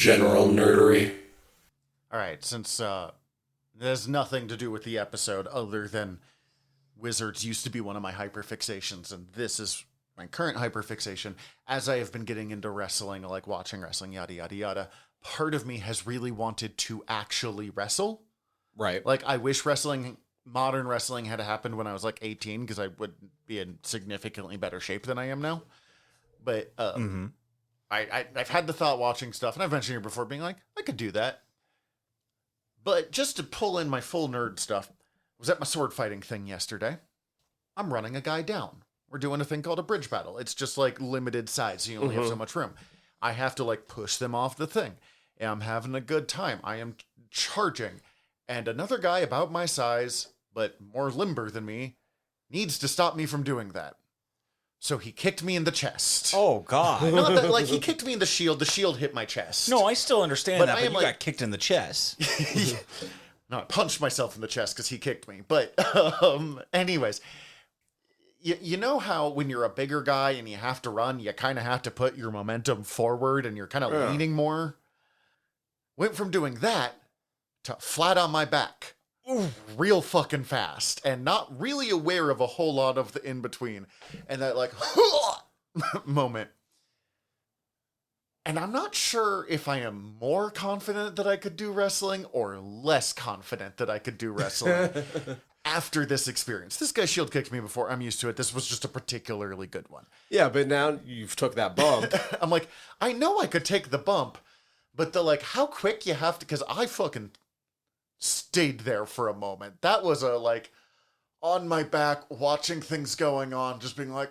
general nerdery. All right, since there's nothing to do with the episode other than wizards used to be one of my hyperfixations, and this is my current hyperfixation. As I have been getting into wrestling, like watching wrestling, yada, yada, yada, part of me has really wanted to actually wrestle. Right. Like, I wish modern wrestling had happened when I was like 18, because I would be in significantly better shape than I am now. But I've had the thought watching stuff, and I've mentioned here before being like, I could do that. But just to pull in my full nerd stuff, I was at my sword fighting thing yesterday. I'm running a guy down. We're doing a thing called a bridge battle. It's just like limited size, so you only have so much room. I have to like push them off the thing. And I'm having a good time. I am charging. And another guy about my size, but more limber than me, needs to stop me from doing that. So he kicked me in the chest. Oh, God. Not that, like, he kicked me in the shield. The shield hit my chest. No, I still understand But that, I but am you like- got kicked in the chest. No, I punched myself in the chest because he kicked me. But anyways, you know how when you're a bigger guy and you have to run, you kind of have to put your momentum forward and you're kind of leaning more? Went from doing that to flat on my back. Real fucking fast, and not really aware of a whole lot of the in-between. And that, like, moment. And I'm not sure if I am more confident that I could do wrestling or less confident that I could do wrestling after this experience. This guy shield kicked me before. I'm used to it. This was just a particularly good one. Yeah, but now you've took that bump. I'm like, I know I could take the bump, but the, like, how quick you have to, because I fucking stayed there for a moment. That was a, like, on my back, watching things going on, just being like,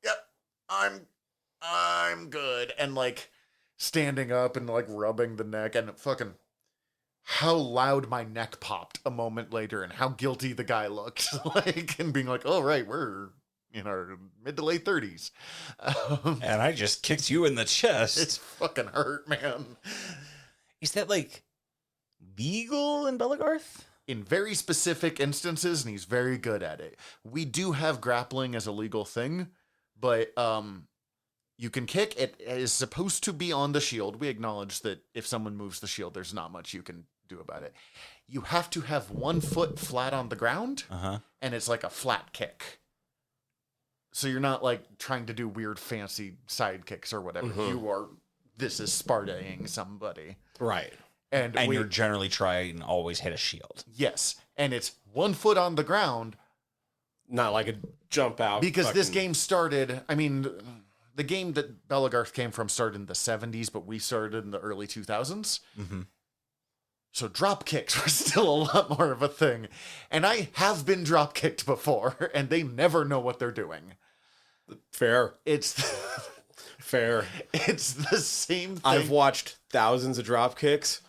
yep, I'm good. And, like, standing up and, like, rubbing the neck, and fucking how loud my neck popped a moment later, and how guilty the guy looked. Like, and being like, oh, right, we're in our mid to late 30s. And I just kicked you in the chest. It's fucking hurt, man. Is that, like, legal in Belagarth? In very specific instances, and he's very good at it. We do have grappling as a legal thing, but you can kick. It is supposed to be on the shield. We acknowledge that if someone moves the shield, there's not much you can do about it. You have to have 1 foot flat on the ground, and it's like a flat kick. So you're not like trying to do weird fancy side kicks or whatever. This is Spartaing somebody. Right. And you're generally trying to always hit a shield. Yes, and it's 1 foot on the ground. Not like a jump out. Because this game started, I mean, the game that Belagarth came from started in the 70s, but we started in the early 2000s. So drop kicks were still a lot more of a thing. And I have been drop kicked before, and they never know what they're doing. Fair. It's Fair. It's the same thing. I've watched thousands of drop kicks.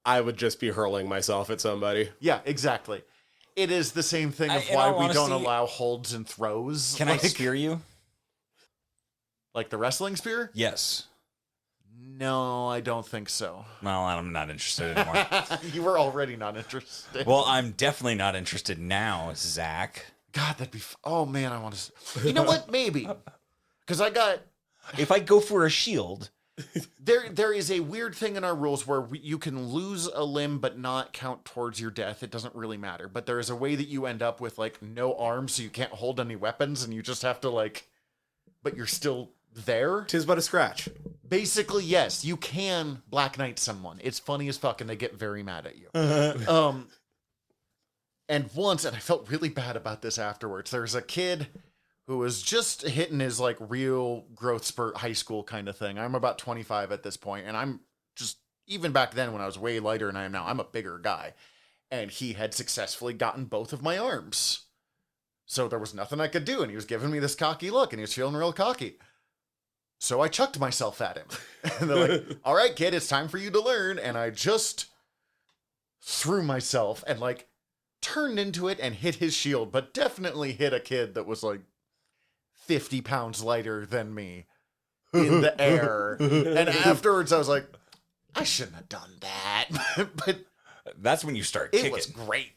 I would just be hurling myself at somebody. Yeah, exactly. It is the same thing of in why all we don't honesty, allow holds and throws. Can I spear you? Like the wrestling spear? Yes. No, I don't think so. Well, I'm not interested anymore. You were already not interested. Well, I'm definitely not interested now, Zach. God, that'd be... Oh, man, I want to... You know what? Maybe. Because I got... If I go for a shield... There is a weird thing in our rules where you can lose a limb but not count towards your death. It doesn't really matter. But there is a way that you end up with, like, no arms, so you can't hold any weapons, and you just have to, like... But you're still there. 'Tis but a scratch. Basically, yes, you can Black Knight someone. It's funny as fuck, and they get very mad at you. And once, and I felt really bad about this afterwards, there's a kid who was just hitting his, like, real growth spurt high school kind of thing. I'm about 25 at this point, and I'm just, even back then when I was way lighter than I am now, I'm a bigger guy. And he had successfully gotten both of my arms. So there was nothing I could do, and he was giving me this cocky look, and he was feeling real cocky. So I chucked myself at him. And they're like, all right, kid, it's time for you to learn. And I just threw myself and, like, turned into it and hit his shield, but definitely hit a kid that was, like, 50 pounds lighter than me in the air. And afterwards I was like, I shouldn't have done that. But that's when you start kicking. It was great.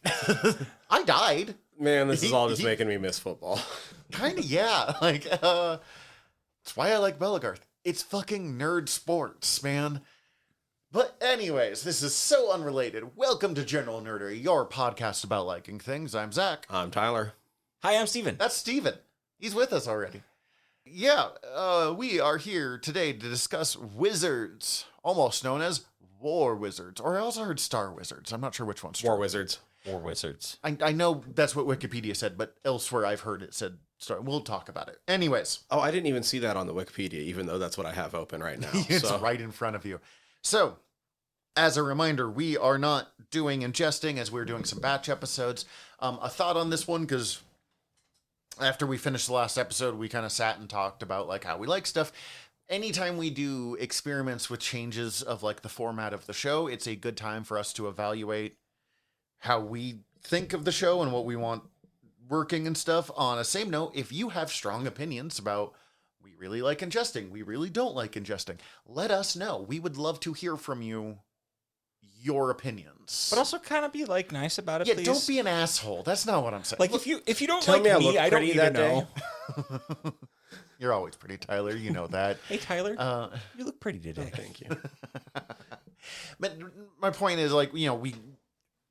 I died. Man, this is all just making me miss football. Kind of, yeah. Like, that's why I like Belagarth. It's fucking nerd sports, man. But anyways, this is so unrelated. Welcome to General Nerdery, your podcast about liking things. I'm Zach. I'm Tyler. Hi, I'm Steven. That's Steven. He's with us already. Yeah, we are here today to discuss wizards, almost known as war wizards, or I also heard star wizards. I'm not sure which one's true. War Wizards. War Wizards. I know that's what Wikipedia said, but elsewhere I've heard it said star. We'll talk about it. Anyways. Oh, I didn't even see that on the Wikipedia, even though that's what I have open right now. It's right in front of you. So, as a reminder, we are not doing ingesting as we're doing some batch episodes. A thought on this one, because after we finished the last episode, we kind of sat and talked about like how we like stuff. Anytime we do experiments with changes of like the format of the show, it's a good time for us to evaluate how we think of the show and what we want working and stuff. On a same note, if you have strong opinions about we really like ingesting, we really don't like ingesting, let us know. We would love to hear from you, your opinions. But also kind of be like nice about it, yeah, please. don't be an asshole. That's not what I'm saying. like Look, if you don't tell like me I me, look I don't pretty need to that day. know. you're always pretty, Tyler. You know that. Hey, Tyler, you look pretty today. Thank you. But my point is, like, you know,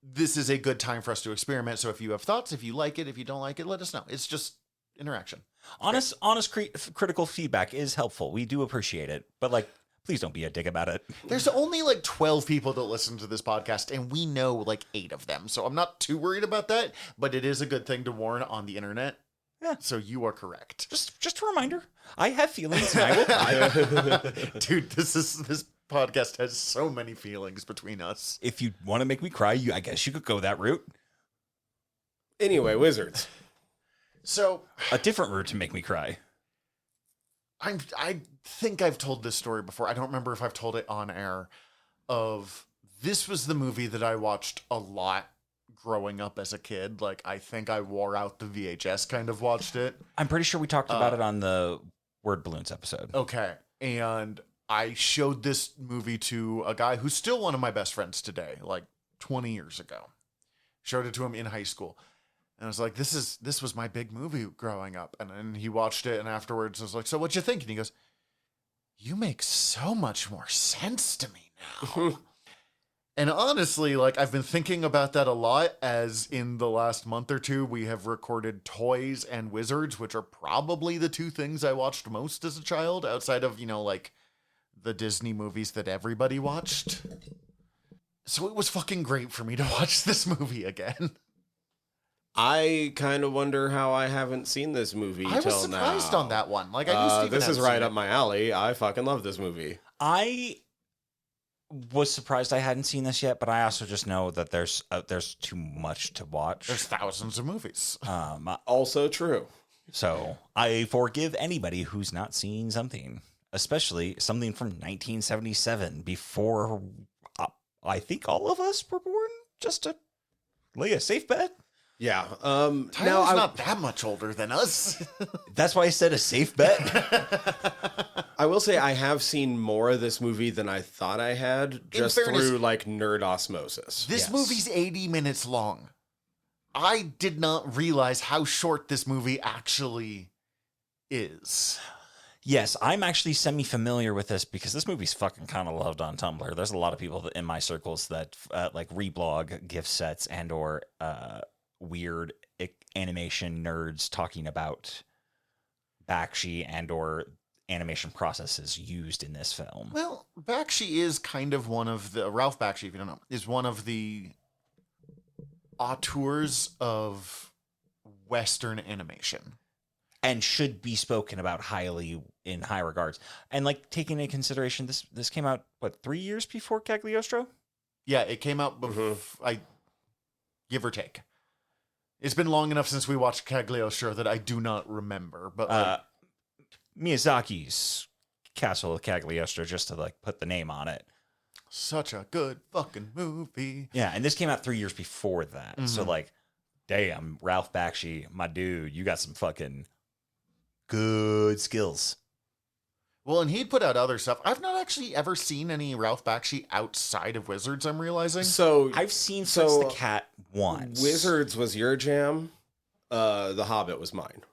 this is a good time for us to experiment. So if you have thoughts, if you like it, if you don't like it, let us know. It's just interaction. Honest, critical feedback is helpful. We do appreciate it, but like, please don't be a dick about it. There's only like 12 people that listen to this podcast, and we know like 8 of them. So I'm not too worried about that, but it is a good thing to warn on the internet. Yeah. So you are correct. Just a reminder. I have feelings, and I will cry. Dude, this podcast has so many feelings between us. If you want to make me cry, I guess you could go that route. Anyway, Wizards. So A different route to make me cry. I think I've told this story before. I don't remember if I've told it on air. This was the movie that I watched a lot growing up as a kid. Like, I think I wore out the VHS, kind of watched it. I'm pretty sure we talked about it on the Word Balloons episode. Okay. And I showed this movie to a guy who's still one of my best friends today, like 20 years ago. Showed it to him in high school. And I was like, this was my big movie growing up. And then he watched it, and afterwards I was like, so what'd you think? And he goes, you make so much more sense to me now. And honestly, like, I've been thinking about that a lot, as in the last month or two, we have recorded Toys and Wizards, which are probably the 2 things I watched most as a child, outside of, you know, like the Disney movies that everybody watched. So it was fucking great for me to watch this movie again. I kind of wonder how I haven't seen this movie I was till surprised now. on that one. Like, I knew Steven this had is seen right it. up my alley. I fucking love this movie. I was surprised I hadn't seen this yet, but I also just know that there's too much to watch. There's thousands of movies. Also true. So I forgive anybody who's not seen something, especially something from 1977, before I think all of us were born, just to lay a safe bet. Yeah. Tyler's not that much older than us. That's why I said a safe bet. I will say I have seen more of this movie than I thought I had, just fairness, through like nerd osmosis. This movie's 80 minutes long. I did not realize how short this movie actually is. Yes, I'm actually semi-familiar with this because this movie's fucking kind of loved on Tumblr. There's a lot of people in my circles that like reblog gift sets and or weird animation nerds talking about Bakshi and or animation processes used in this film. Well, Bakshi is kind of one of the... Ralph Bakshi, if you don't know, is one of the auteurs of Western animation. And should be spoken about highly in high regards. And like taking into consideration, this came out, what, 3 years before Cagliostro? Yeah, it came out before, give or take. It's been long enough since we watched Cagliostro that I do not remember. But Miyazaki's Castle of Cagliostro, just to like put the name on it. Such a good fucking movie. Yeah, and this came out 3 years before that. Mm-hmm. So like, damn, Ralph Bakshi, my dude, you got some fucking good skills. Well, and he'd put out other stuff. I've not actually ever seen any Ralph Bakshi outside of Wizards, I'm realizing. So I've seen Fritz the Cat once. Wizards was your jam. The Hobbit was mine.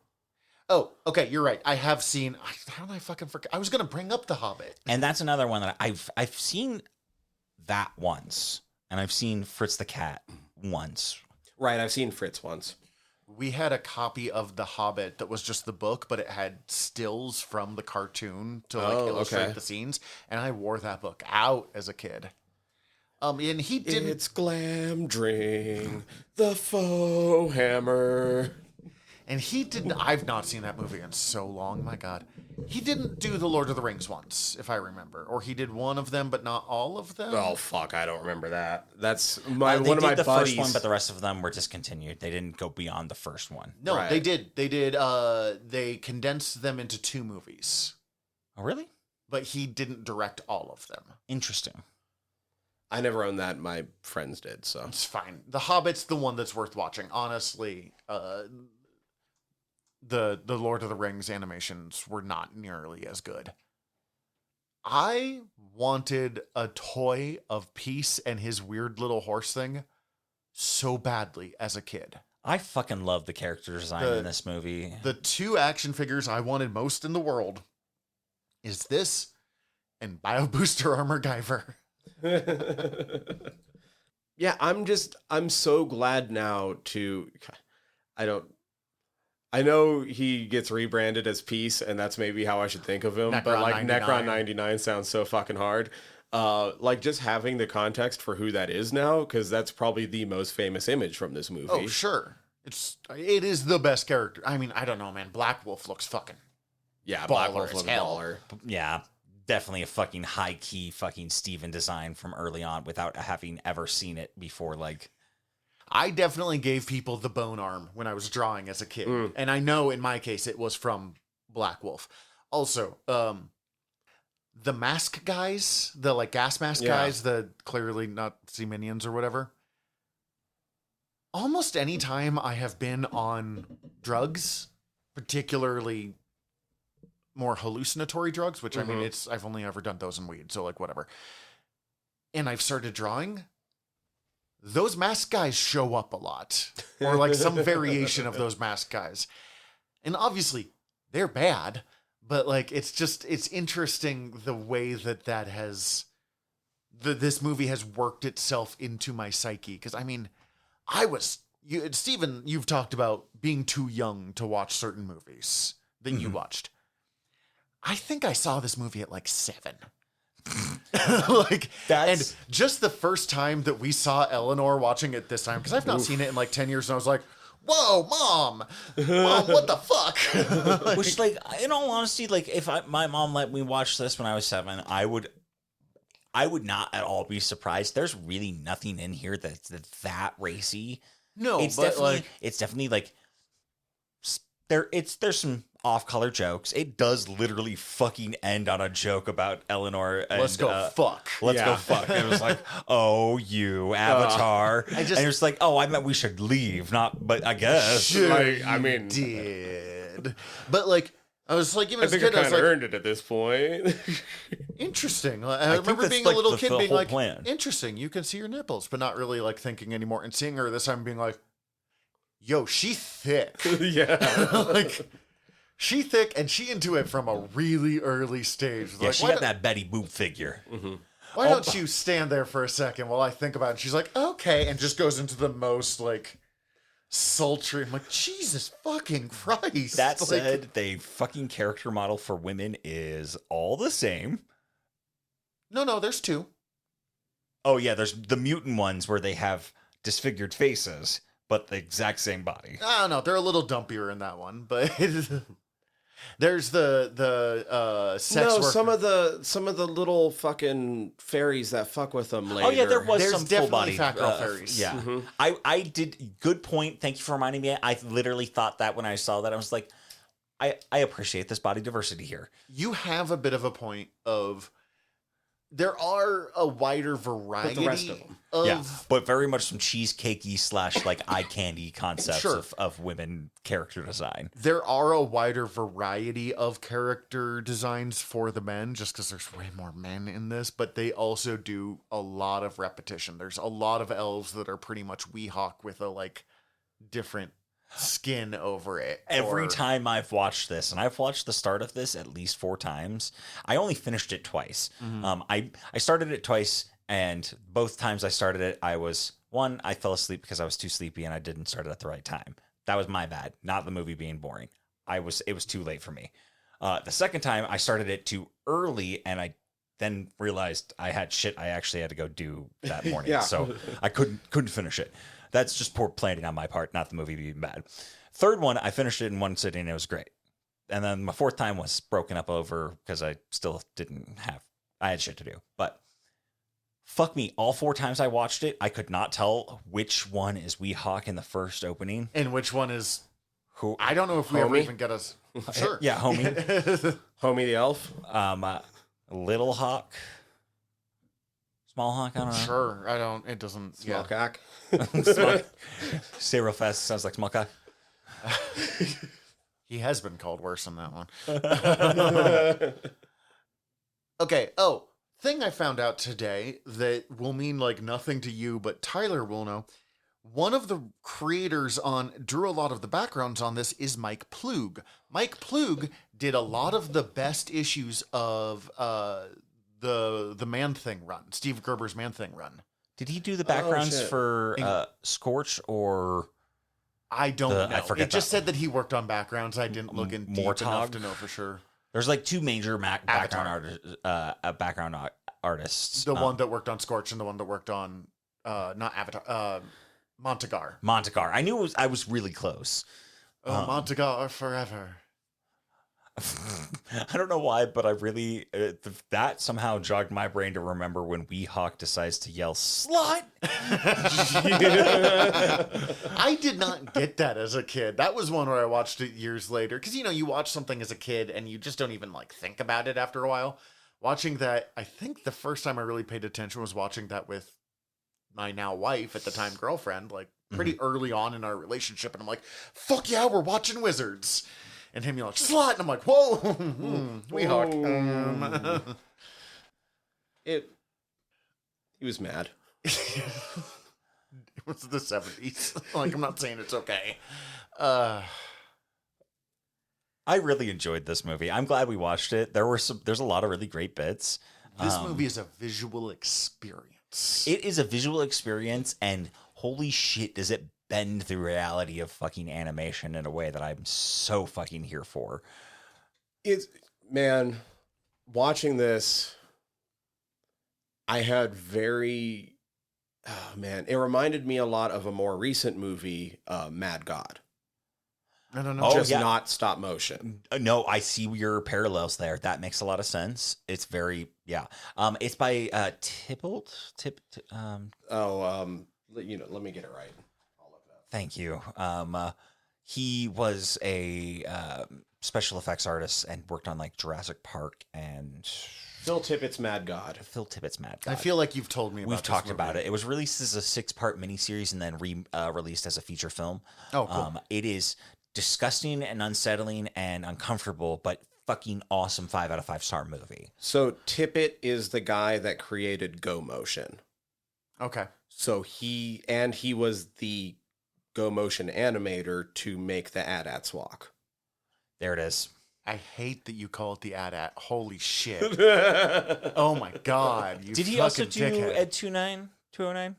Oh, okay, you're right. I have seen... How did I fucking forget? I was going to bring up The Hobbit. And that's another one that I've seen that once, and I've seen Fritz the Cat once. Right, I've seen Fritz once. We had a copy of The Hobbit that was just the book, but it had stills from the cartoon to like illustrate the scenes, and I wore that book out as a kid. And he didn't. It's Glamdring, the faux hammer. And he didn't. I've not seen that movie in so long. My God, he didn't do the Lord of the Rings once, if I remember, or he did one of them, but not all of them. Oh fuck, I don't remember that. That's They one of did my the buddies. first one, but the rest of them were discontinued. They didn't go beyond the first one. No, Right. they did. They did. They condensed them into 2 movies, Oh, really? but he didn't direct all of them. Interesting. I never owned that. My friends did. So It's fine. The Hobbit's the one that's worth watching. Honestly, the Lord of the Rings animations were not nearly as good. I wanted a toy of Peace and his weird little horse thing so badly as a kid. I fucking love the character design in this movie. The 2 action figures I wanted most in the world is this and Bio Booster Armor Guyver. yeah, I'm so glad now I know he gets rebranded as Peace, and that's maybe how I should think of him. Necron but like 99. Necron 99 sounds so fucking hard. Like just having the context for who that is now, because that's probably the most famous image from this movie. Oh, sure. It is the best character. I mean, I don't know, man. Black Wolf looks fucking Yeah, baller Black Wolf as was hell. baller. Yeah, definitely a fucking high key fucking Steven design from early on without having ever seen it before. Like, I definitely gave people the bone arm when I was drawing as a kid. And I know in my case it was from Black Wolf. Also, the mask guys, the like gas mask guys, the clearly Nazi minions or whatever. Almost any time I have been on drugs, particularly more hallucinatory drugs, which I mean, I've only ever done those in weed, so like whatever. And I've started drawing. Those mask guys show up a lot, or like some variation of those mask guys. And obviously they're bad, but like, it's interesting the way that this movie has worked itself into my psyche. Cause I mean, Steven, you've talked about being too young to watch certain movies that you watched. I think I saw this movie at like 7. And just the first time that we saw Eleanor watching it this time, because I've not seen it in like 10 years, and I was like, whoa, mom, what the fuck? which, like, in all honesty, like, if my mom let me watch this when I was 7, I would not at all be surprised. There's really nothing in here that's that racy. No, It's but definitely like there's some off-color jokes. It does literally fucking end on a joke about Eleanor. And, let's go fuck. Let's go fuck. And it was like, oh, you Avatar. And it was like, oh, I meant we should leave, not. But I guess. Sure, Like, I you mean- did. But like, I was like, even I as a think I kid, I was kind of like, earned it at this point. interesting. I think remember that's, being like, a little the kid being whole like, plan. interesting, you can see your nipples, but not really like thinking anymore. And seeing her this time being like, yo, she thick. yeah. Like, she thick and she into it from a really early stage. Yeah, Like, she got that Betty Boop figure. why don't you stand there for a second while I think about it? And she's like, okay, and just goes into the most like sultry. I'm like, Jesus fucking Christ. That Like, said, the fucking character model for women is all the same. no, there's 2. Oh, yeah, there's the mutant ones where they have disfigured faces, but the exact same body. I don't know. They're a little dumpier in that one, but there's the sex No, worker. some of the little fucking fairies that fuck with them later. Oh, yeah, there was There's some definitely full-body fat girl fairies. Yeah. I did. Good point. Thank you for reminding me. I literally thought that when I saw that. I was like, I appreciate this body diversity here. You have a bit of a point of there are a wider variety rest of them. Yeah, but very much some cheesecakey / like eye candy concepts Sure. of women character design. there are a wider variety of character designs for the men, just because there's way more men in this, but they also do a lot of repetition. There's a lot of elves that are pretty much Weehawk with a like different skin over it. Every or- time I've watched this, and I've watched the start of this at least 4 times, I only finished it twice. I started it twice, And both times I started it, I fell asleep because I was too sleepy and I didn't start it at the right time. That was my bad, not the movie being boring. It was too late for me. The second time I started it too early, and I then realized I had shit I actually had to go do that morning. Yeah. So I couldn't finish it. That's just poor planning on my part, not the movie being bad. Third one, I finished it in one sitting and it was great. And then my fourth time was broken up over because I still I had shit to do. But fuck me, all 4 times I watched it, I could not tell which one is Weehawk in the first opening. And which one is Who? I don't know if we ever Homie? even get us. Sure. Yeah, homie. Homie the elf. Little Hawk. Small Hawk, I don't know. Sure. I don't. It doesn't. Small Yeah. cock. Say real fast, sounds like small cock. He has been called worse than that one. Okay. Oh, thing I found out today that will mean like nothing to you, but Tyler will know. One of the creators drew a lot of the backgrounds on this is Mike Ploog. Mike Ploog did a lot of the best issues of the Man Thing run, Steve Gerber's Man Thing run. Did he do the backgrounds shit. for Scorch or I don't know. I forget It just that. said that he worked on backgrounds. I didn't look in deep Mortog? enough to know for sure. there's like 2 major background Avatar. artists. The one that worked on Scorch and the one that worked on not Avatar, Montagar. Montagar. I knew I was really close. Oh, Montagar forever. I don't know why, but I really that somehow jogged my brain to remember when Weehawk decides to yell "slut." I did not get that as a kid. That was one where I watched it years later. Because, you watch something as a kid and you just don't even like think about it after a while. Watching that, I think the first time I really paid attention was watching that with my now wife, at the time girlfriend, like pretty early on in our relationship. And I'm like, fuck yeah, we're watching Wizards. And him, like, slut. And I'm like, whoa, Weehawk. He was mad. It was the 70s. Like, I'm not saying it's okay. I really enjoyed this movie. I'm glad we watched it. There's a lot of really great bits. This movie is a visual experience. It is a visual experience, and holy shit, does it bend the reality of fucking animation in a way that I'm so fucking here for. Man, watching this, I had it reminded me a lot of a more recent movie, Mad God. I don't know. Oh, Just yeah. not stop motion. No, I see your parallels there. That makes a lot of sense. It's very, yeah. It's by Tybalt. Let me get it right. Thank you. He was a special effects artist and worked on like Jurassic Park and Phil Tippett's Mad God. Phil Tippett's Mad God. I feel like you've told me about We've this talked movie. about it. It was released as a 6-part miniseries and then released as a feature film. Oh, cool. It is disgusting and unsettling and uncomfortable, but fucking awesome 5 out of 5-star movie. So Tippett is the guy that created Go Motion. Okay. So he was the Go Motion animator to make the AT-ATs walk. There it is. I hate that you call it the AT-AT. Holy shit. Oh my god. You Did he also fucking do dickhead. Ed 209?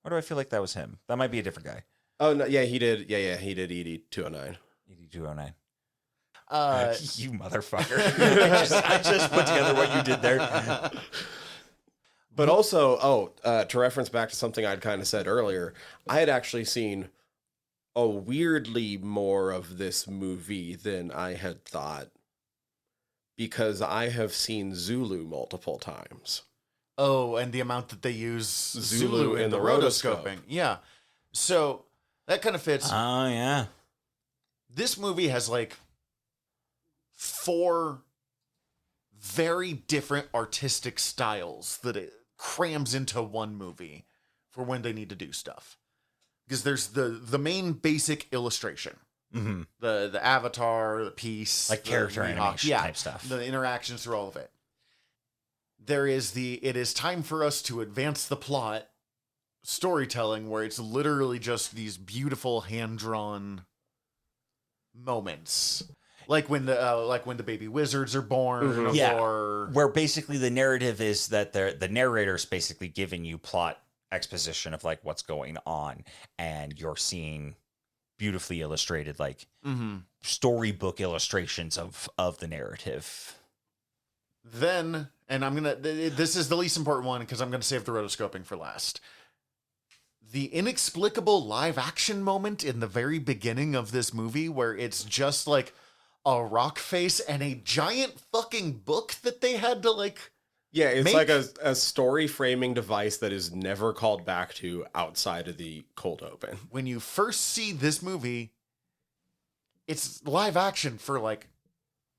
Or do I feel like that was him? That might be a different guy. Oh no, yeah, he did. Yeah, he did ED 209. ED 209. You You motherfucker. I just put together what you did there. But also, to reference back to something I'd kind of said earlier, I had actually seen weirdly more of this movie than I had thought, because I have seen Zulu multiple times. Oh, and the amount that they use Zulu in in the the rotoscoping. rotoscope. Yeah. So that kind of fits. Oh, yeah. This movie has like 4 very different artistic styles that it crams into one movie for when they need to do stuff. Because there's the main basic illustration, Mm-hmm. the avatar, the piece, Like the character Weehawk, animation type stuff. the interactions through all of it. There is it is time for us to advance the plot storytelling, where it's literally just these beautiful hand-drawn moments. like when the baby wizards are born, Yeah. or Where basically the narrative is that the narrator's basically giving you plot exposition of like what's going on, and you're seeing beautifully illustrated like storybook illustrations of the narrative. Then, and this is the least important one because I'm gonna save the rotoscoping for last. The inexplicable live action moment in the very beginning of this movie where it's just like a rock face and a giant fucking book that they had to like. Yeah, it's like a story framing device that is never called back to outside of the cold open. When you first see this movie, it's live action for like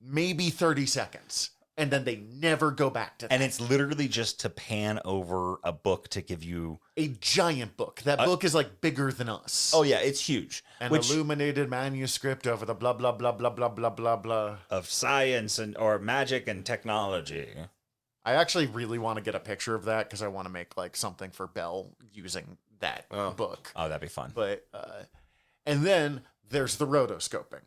maybe 30 seconds. And then they never go back to that. And it's literally just to pan over a book to give you a giant book. That book is like bigger than us. Oh yeah, it's huge. An illuminated manuscript over the blah blah blah blah blah blah blah blah of science or magic and technology. I actually really want to get a picture of that because I want to make like something for Belle using that book. Oh, that'd be fun. But and then there's the rotoscoping.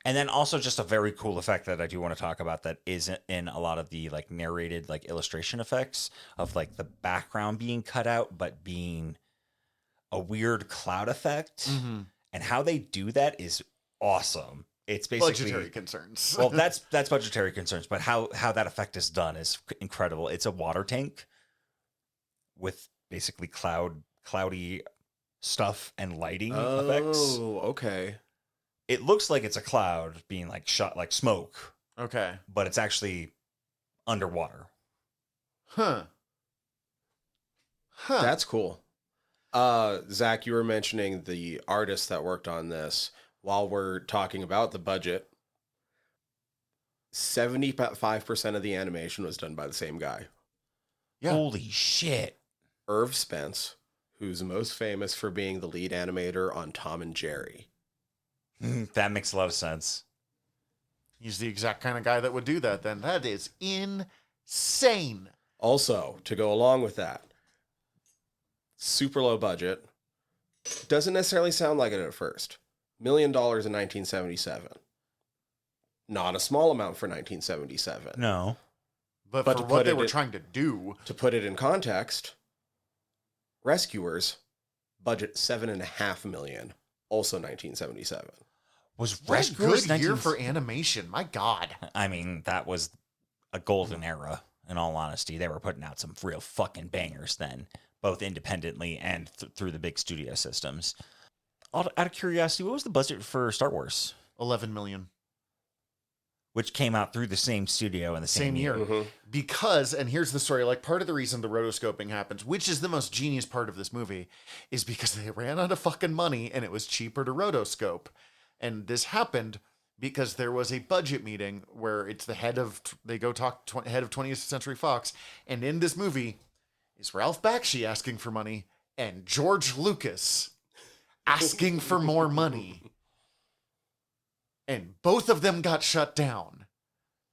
And then also just a very cool effect that I do want to talk about that isn't in a lot of the like narrated like illustration effects of like the background being cut out, but being a weird cloud effect. Mm-hmm. And how they do that is awesome. It's basically budgetary concerns. Well, that's budgetary concerns, but how that effect is done is incredible. It's a water tank with basically cloudy stuff and lighting effects. Oh, okay. It looks like it's a cloud being like shot like smoke. Okay. But it's actually underwater. Huh. That's cool. Zach, you were mentioning the artists that worked on this. While we're talking about the budget, 75% of the animation was done by the same guy. Yeah. Holy shit. Irv Spence, who's most famous for being the lead animator on Tom and Jerry. That makes a lot of sense. He's the exact kind of guy that would do that then. That is insane. Also, to go along with that, super low budget. Doesn't necessarily sound like it at first. $1 million in 1977. Not a small amount for 1977. No. But for what they were trying to do. To put it in context, Rescuers, budget $7.5 million, also 1977. Was What a Rescuers good year for animation. My God. I mean, that was a golden era, in all honesty. They were putting out some real fucking bangers then, both independently and through the big studio systems. Out of curiosity, what was the budget for Star Wars? 11 million. Which came out through the same studio in the same year. Mm-hmm. Because, and here's the story, like part of the reason the rotoscoping happens, which is the most genius part of this movie, is because they ran out of fucking money and it was cheaper to rotoscope. And this happened because there was a budget meeting where it's the head of, they go talk to head of 20th Century Fox. And in this movie is Ralph Bakshi asking for money and George Lucas asking for more money. And both of them got shut down.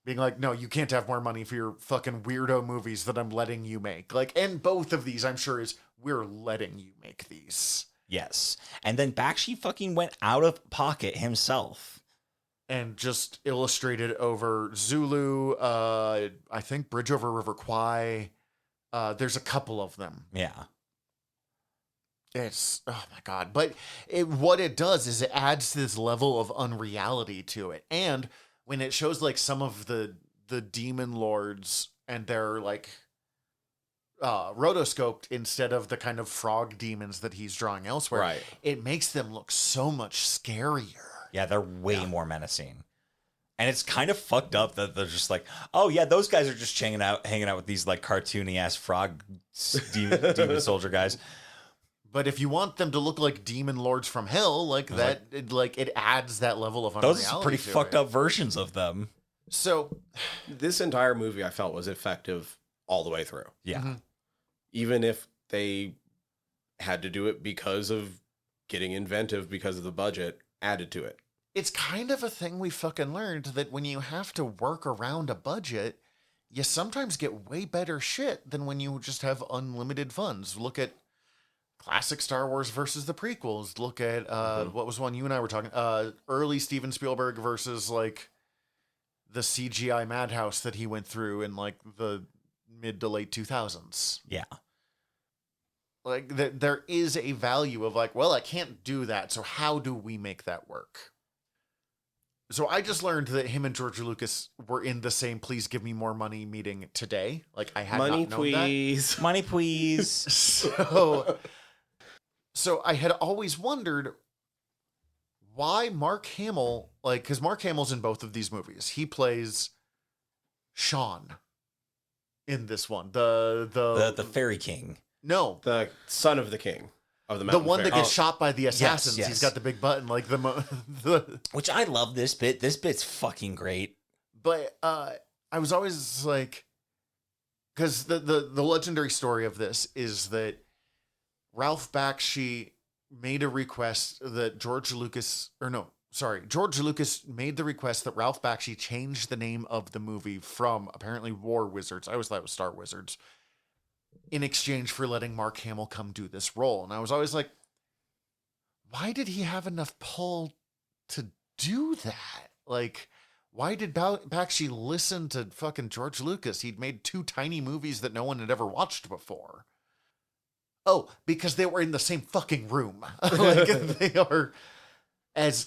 Being like, no, you can't have more money for your fucking weirdo movies that I'm letting you make. Like, and both of these, I'm sure, is we're letting you make these. Yes. And then Bakshi fucking went out of pocket himself. And just illustrated over Zulu, I think Bridge Over River Kwai. There's a couple of them. Yeah. It's, oh my God. But what it does is it adds this level of unreality to it. And when it shows like some of the demon lords and they're like rotoscoped instead of the kind of frog demons that he's drawing elsewhere, right, it makes them look so much scarier. Yeah, they're way more menacing. And it's kind of fucked up that they're just like, oh yeah, those guys are just hanging out with these like cartoony ass frog demon soldier guys. But if you want them to look like demon lords from hell, like that, it adds that level of unreality. Those are pretty fucked up versions of them. So, this entire movie I felt was effective all the way through. Yeah. Mm-hmm. Even if they had to do it because of getting inventive, because of the budget added to it. It's kind of a thing we fucking learned that when you have to work around a budget, you sometimes get way better shit than when you just have unlimited funds. Look at classic Star Wars versus the prequels. Look at what was one you and I were talking, early Steven Spielberg versus like the CGI madhouse that he went through in like the mid to late 2000s. Yeah. Like there is a value of like, well, I can't do that, so how do we make that work? So I just learned that him and George Lucas were in the same "please give me more money" meeting today. Like I had Money, not known please. Money, please. So I had always wondered why Mark Hamill, like, because Mark Hamill's in both of these movies. He plays Sean in this one. The Fairy King. No, The son of the king of the the mountain. one that Fairy. gets shot by the assassins. yes. He's got the big button, like the. Which I love this bit. This bit's fucking great. But I was always like, because the legendary story of this is that Ralph Bakshi made a request that George Lucas made the request that Ralph Bakshi change the name of the movie from apparently War Wizards. I always thought it was Star Wizards, in exchange for letting Mark Hamill come do this role. And I was always like, why did he have enough pull to do that? Like, why did Bakshi listen to fucking George Lucas? He'd made 2 tiny movies that no one had ever watched before. Oh, because they were in the same fucking room. Like, they are as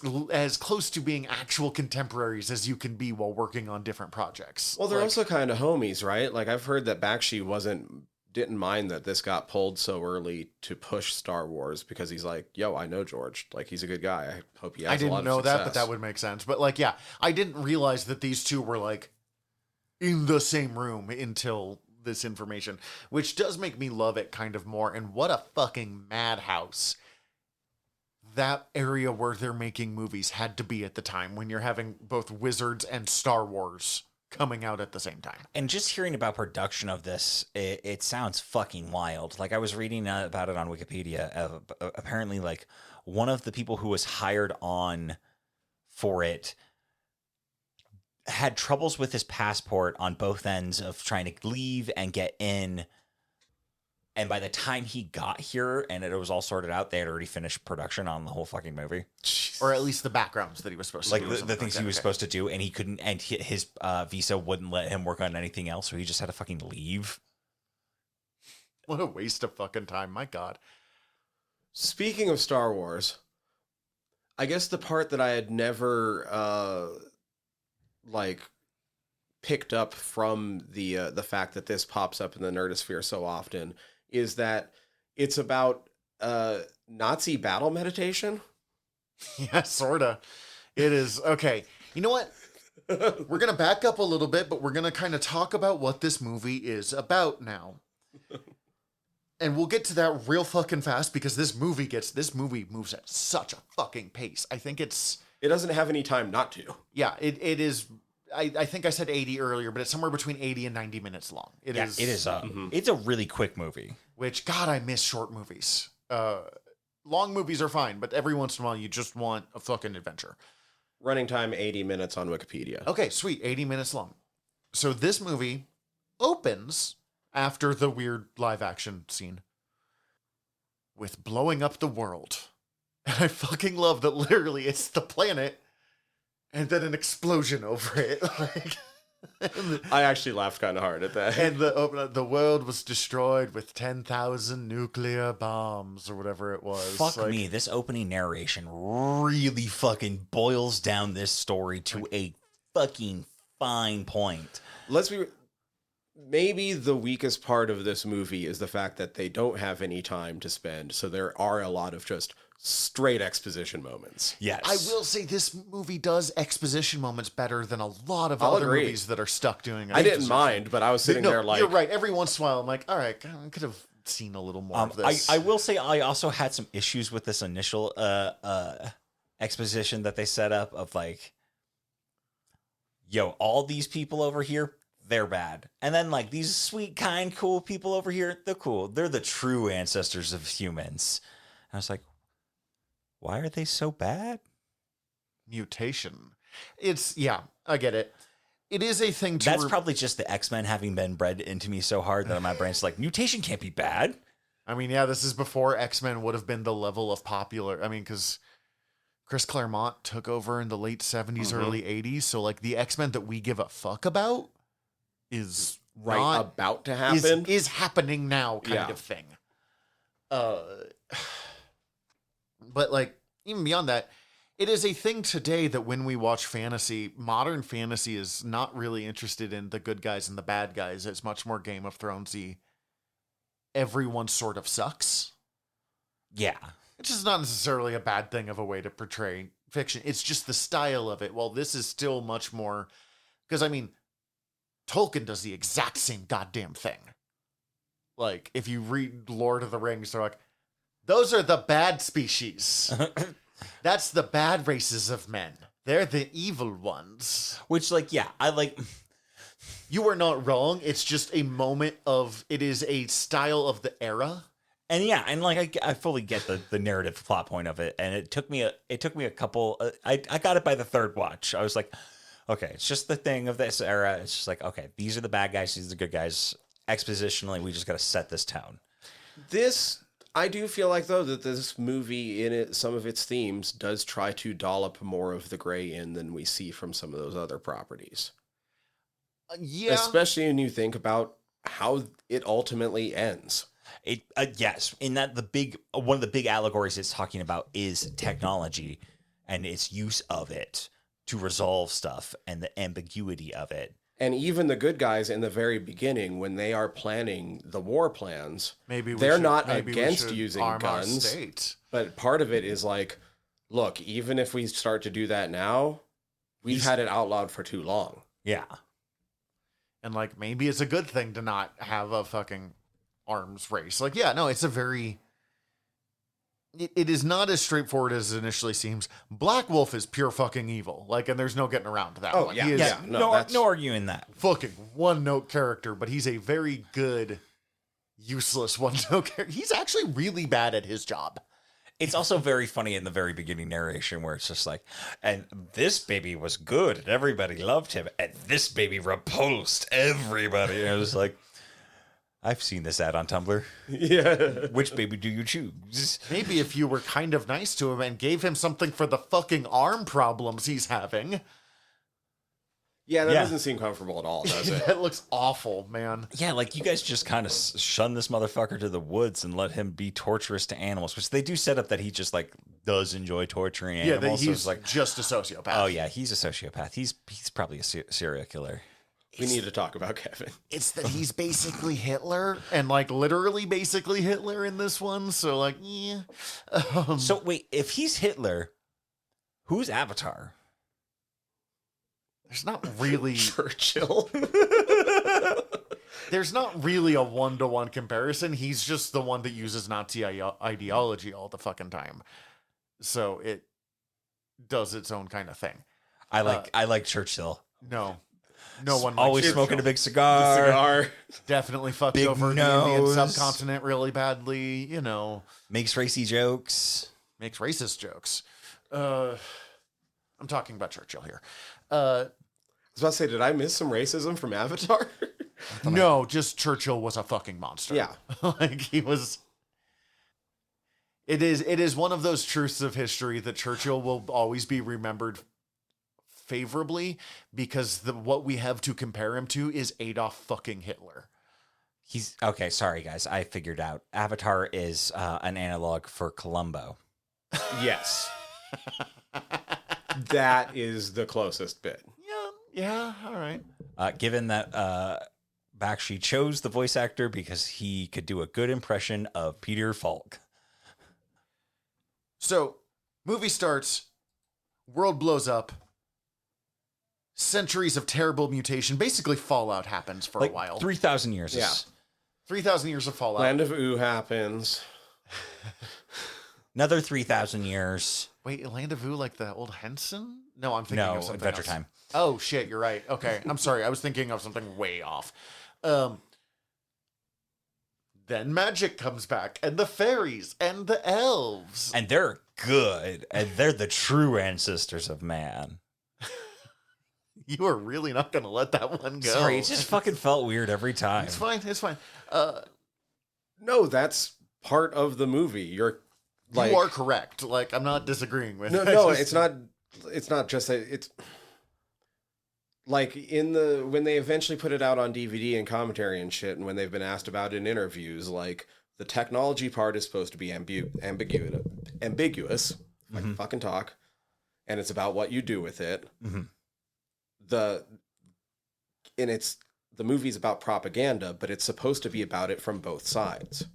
close to being actual contemporaries as you can be while working on different projects. Well, they're Like, also kind of homies, right? Like I've heard that Bakshi didn't mind that this got pulled so early to push Star Wars because he's like, yo, I know George. Like, he's a good guy. I hope he has a lot I of didn't know that, but success. that would make sense. But like, yeah, I didn't realize that these two were like in the same room until this information, which does make me love it kind of more. And what a fucking madhouse that area where they're making movies had to be at the time, when you're having both Wizards and Star Wars coming out at the same time. And just hearing about production of this, it sounds fucking wild. Like I was reading about it on Wikipedia. Apparently, like one of the people who was hired on for it had troubles with his passport on both ends of trying to leave and get in. And by the time he got here and it was all sorted out, they had already finished production on the whole fucking movie. Or at least the backgrounds that he was supposed to Like do. the things he was supposed to do, and he couldn't, and his visa wouldn't let him work on anything else, so he just had to fucking leave. What a waste of fucking time. My God. Speaking of Star Wars, I guess the part that I had never like picked up from the fact that this pops up in the nerdosphere so often is that it's about Nazi battle meditation. Yeah, sorta. It is. Okay. You know what? We're going to back up a little bit, but we're going to kind of talk about what this movie is about now. And we'll get to that real fucking fast because this movie moves at such a fucking pace. I think it doesn't have any time not to. Yeah, it is. I think I said 80 earlier, but it's somewhere between 80 and 90 minutes long. It is. It's a really quick movie. Which, God, I miss short movies. Long movies are fine, but every once in a while you just want a fucking adventure. Running time 80 minutes on Wikipedia. Okay, sweet. 80 minutes long. So this movie opens after the weird live action scene with blowing up the world. And I fucking love that literally it's the planet and then an explosion over it. Like, I actually laughed kind of hard at that. and the world was destroyed with 10,000 nuclear bombs or whatever it was. Fuck Like, me, this opening narration really fucking boils down this story to a fucking fine point. Let's be... Maybe the weakest part of this movie is the fact that they don't have any time to spend, so there are a lot of just straight exposition moments. Yes. I will say this movie does exposition moments better than a lot of other agree. movies that are stuck doing I didn't exposition. mind, but I was sitting No, there like... You're right. Every once in a while, I'm like, all right, I could have seen a little more of this. I will say I also had some issues with this initial exposition that they set up of like, yo, all these people over here, they're bad. And then like these sweet, kind, cool people over here, they're cool. They're the true ancestors of humans. And I was like, why are they so bad? Mutation. Yeah, I get it. It is a thing to... That's probably just the X-Men having been bred into me so hard that my brain's like, mutation can't be bad. I mean, yeah, this is before X-Men would have been the level of popular... I mean, because Chris Claremont took over in the late 70s, Mhm. early 80s. So like the X-Men that we give a fuck about is About to happen. is happening now kind Yeah. of thing. But like even beyond that, it is a thing today that when we watch fantasy, modern fantasy is not really interested in the good guys and the bad guys. It's much more Game of Thronesy. Everyone sort of sucks. Yeah. Which is not necessarily a bad thing of a way to portray fiction. It's just the style of it. Well, this is still much more... Because, I mean, Tolkien does the exact same goddamn thing. Like, if you read Lord of the Rings, they're like, those are the bad species. That's the bad races of men. They're the evil ones. Which, like, yeah, I like... You are not wrong. It's just a moment of... It is a style of the era. And yeah, and like I fully get the narrative plot point of it, and it took me a couple. I got it by the third watch. I was like, okay, it's just the thing of this era. It's just like, okay, these are the bad guys, these are the good guys. Expositionally, we just got to set this tone. I do feel like though that this movie in it, some of its themes does try to dollop more of the gray in than we see from some of those other properties. Yeah. Especially when you think about how it ultimately ends. It yes, in that one of the big allegories it's talking about is technology and its use of it to resolve stuff and the ambiguity of it. And even the good guys in the very beginning, when they are planning the war plans, they're not against using guns. But part of it is like, look, even if we start to do that now, we've had it outlawed for too long. Yeah. And like maybe it's a good thing to not have a fucking arms race. Like, yeah, no, it's a very... It is not as straightforward as it initially seems. Black Wolf is pure fucking evil. Like, and there's no getting around that one. Yeah. He is No arguing that. fucking one-note character, but he's a very good, useless one-note character. He's actually really bad at his job. It's also very funny in the very beginning narration where it's just like, and this baby was good and everybody loved him, and this baby repulsed everybody. And I was like, I've seen this ad on Tumblr. Yeah. Which baby do you choose? Maybe if you were kind of nice to him and gave him something for the fucking arm problems he's having. Yeah, that doesn't seem comfortable at all, does it? That looks awful, man. Yeah, like you guys just kind of shun this motherfucker to the woods and let him be torturous to animals, which they do set up that he just like does enjoy torturing animals. Yeah, that he's so like just a sociopath. Oh yeah, he's a sociopath. He's probably a serial killer. We need to talk about Kevin. It's that he's basically Hitler, and like literally basically Hitler in this one. So like, yeah. So wait, if he's Hitler, who's Avatar? There's not really Churchill. There's not really a one-to-one comparison. He's just the one that uses Nazi ideology all the fucking time. So it does its own kind of thing. I like Churchill. No one likes Always Churchill. smoking a big cigar. Definitely fucks Big over the Indian nose. subcontinent really badly. You know, Makes racy jokes. makes racist jokes. I'm talking about Churchill here. I was about to say, did I miss some racism from Avatar? No, just Churchill was a fucking monster. Yeah. Like he was. It is one of those truths of history that Churchill will always be remembered favorably because what we have to compare him to is Adolf fucking Hitler. He's okay. Sorry, guys. I figured out. Avatar is an analog for Columbo. Yes. That is the closest bit. Yeah, all right. Given that Bakshi chose the voice actor because he could do a good impression of Peter Falk. So, movie starts, world blows up, centuries of terrible mutation, basically Fallout happens for a while. 3,000 years. Yeah. 3,000 years of Fallout. Land of Oo happens. Another 3,000 years. Wait, Land of Oo, like the old Henson? No, I'm thinking of something Adventure else. Time. Oh, shit, you're right. Okay, I'm sorry. I was thinking of something way off. Then magic comes back, and the fairies, and the elves. And they're good. And they're the true ancestors of man. You are really not going to let that one go. Sorry, it just fucking felt weird every time. It's fine. No, that's part of the movie. You're Like, you are correct. Like, I'm not disagreeing with. No, it's not. It's not just that. It's like when they eventually put it out on DVD and commentary and shit, and when they've been asked about it in interviews, like the technology part is supposed to be ambiguous. Like fucking talk, and it's about what you do with it. The movie's about propaganda, but it's supposed to be about it from both sides.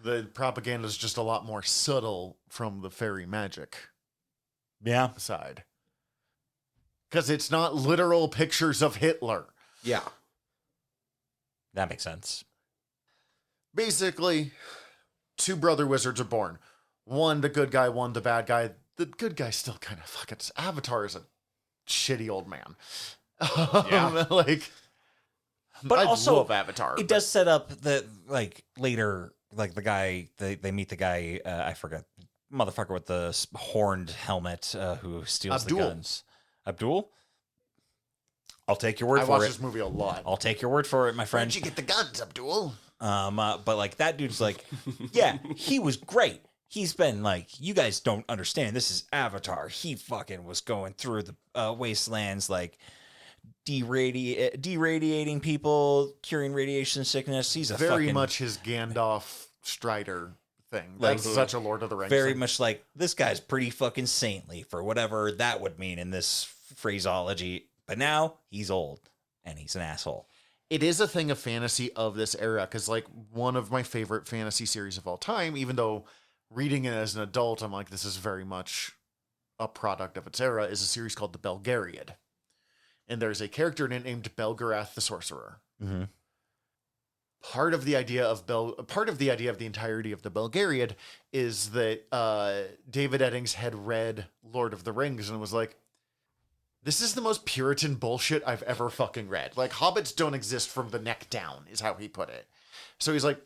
The propaganda is just a lot more subtle from the fairy magic side. Because it's not literal pictures of Hitler. Yeah. That makes sense. Basically, two brother wizards are born. One the good guy, one the bad guy. The good guy still kind of fucking... Avatar is a shitty old man. Yeah. But I also, love Avatar. It does set up that, like, later... Like the guy, they meet the guy, I forget, motherfucker with the horned helmet who steals Abdul. the guns. Abdul? I'll take your word for it. I watch this movie a lot. I'll take your word for it, my friend. Where'd you get the guns, Abdul? But like that dude's like, yeah, he was great. He's been like, you guys don't understand. This is Avatar. He fucking was going through the wastelands, like deradiating people, curing radiation sickness. He's a very fucking, much his Gandalf Strider thing. That's such a Lord of the Rings very thing. much like this guy's pretty fucking saintly for whatever that would mean in this phraseology. But now he's old and he's an asshole. It is a thing of fantasy of this era because, like, one of my favorite fantasy series of all time, even though reading it as an adult, I'm like, this is very much a product of its era, is a series called The Belgariad. And there's a character in it named Belgarath the Sorcerer. Mm-hmm. Part of the idea of the entirety of the Belgariad is that David Eddings had read Lord of the Rings and was like, this is the most Puritan bullshit I've ever fucking read. Like, hobbits don't exist from the neck down, is how he put it. So he's like...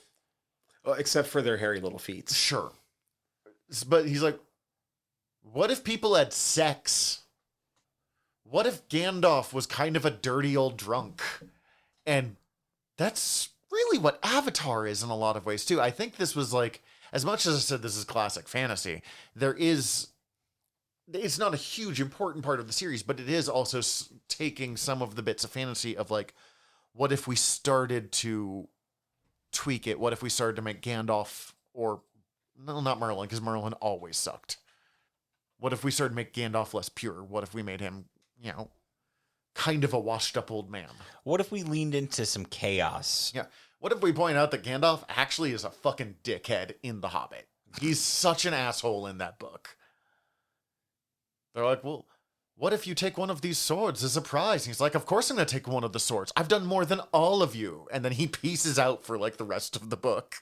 Well, except for their hairy little feet. Sure. But he's like, what if people had sex? What if Gandalf was kind of a dirty old drunk? And that's really what Avatar is in a lot of ways, too. I think this was like, as much as I said this is classic fantasy, it's not a huge important part of the series, but it is also taking some of the bits of fantasy of like, what if we started to tweak it? What if we started to make Gandalf, or no, not Merlin, because Merlin always sucked. What if we started to make Gandalf less pure? What if we made him, kind of a washed up old man? What if we leaned into some chaos? Yeah. What if we point out that Gandalf actually is a fucking dickhead in The Hobbit? He's such an asshole in that book. They're like, well, what if you take one of these swords as a prize? And he's like, of course I'm going to take one of the swords. I've done more than all of you. And then he pieces out for like the rest of the book.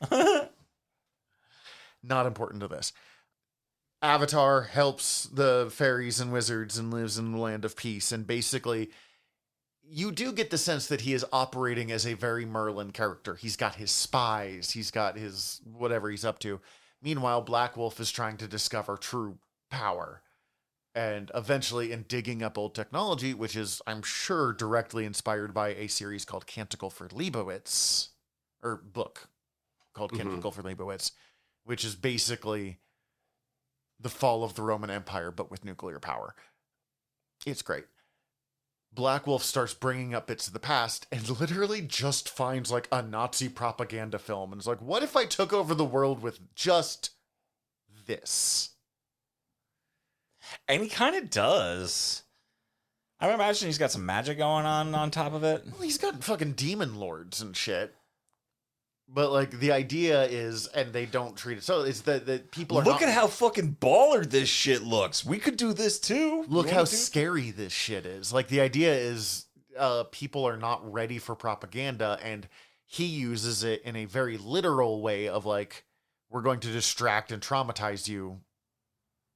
Not important to this. Avatar helps the fairies and wizards and lives in the land of peace. And basically, you do get the sense that he is operating as a very Merlin character. He's got his spies. He's got his whatever he's up to. Meanwhile, Black Wolf is trying to discover true power. And eventually, in digging up old technology, which is, I'm sure, directly inspired by a series called Canticle for Leibowitz, or book called Canticle for Leibowitz, which is basically the fall of the Roman Empire, but with nuclear power. It's great. Black Wolf starts bringing up bits of the past and literally just finds like a Nazi propaganda film and is like, what if I took over the world with just this? And he kind of does. I imagine he's got some magic going on top of it. Well, he's got fucking demon lords and shit. But like the idea is, and they don't treat it so, it's that people are Look at how fucking baller this shit looks. We could do this too. Look how scary this shit is. Like the idea is people are not ready for propaganda, and he uses it in a very literal way of like, we're going to distract and traumatize you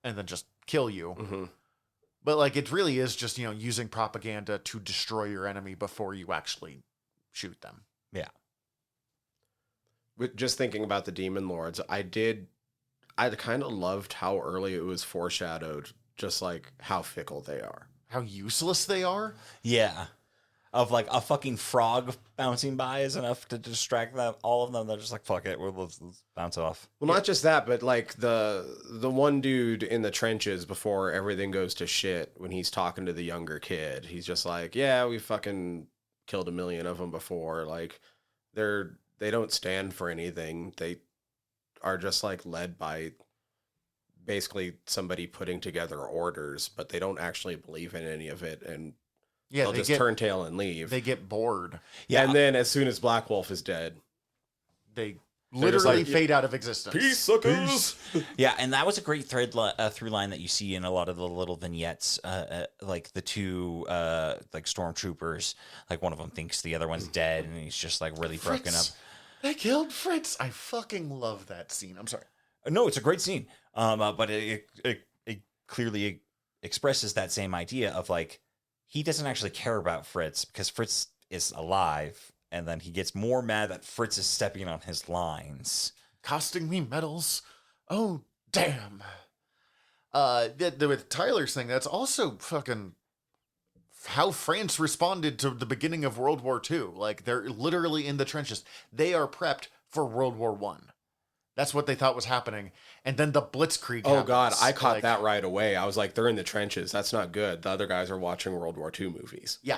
and then just kill you. Mm-hmm. But like it really is just, using propaganda to destroy your enemy before you actually shoot them. Yeah. With just thinking about the Demon Lords, I kind of loved how early it was foreshadowed, just like how fickle they are. How useless they are. Yeah. of like a fucking frog bouncing by is enough to distract them. All of them, they're just like, fuck it, let's bounce off. Well, not just that, but like the one dude in the trenches before everything goes to shit, when he's talking to the younger kid, he's just like, yeah, we fucking killed 1 million of them before. Like they don't stand for anything. They are just like led by basically somebody putting together orders, but they don't actually believe in any of it, and they'll just turn tail and leave. They get bored. Yeah, and then as soon as Black Wolf is dead, they literally fade out of existence. Peace, suckers. Yeah, and that was a great through line that you see in a lot of the little vignettes. Like the two like stormtroopers, like one of them thinks the other one's dead, and he's just like really broken up. They killed Fritz. I fucking love that scene. I'm sorry. No, it's a great scene. But it clearly expresses that same idea of like, he doesn't actually care about Fritz because Fritz is alive, and then he gets more mad that Fritz is stepping on his lines. Costing me medals. Oh, damn. With Tyler's thing, that's also fucking how France responded to the beginning of World War II. Like, they're literally in the trenches. They are prepped for World War I. That's what they thought was happening. And then the Blitzkrieg happens. God, I caught that right away. I was like, they're in the trenches. That's not good. The other guys are watching World War II movies. Yeah.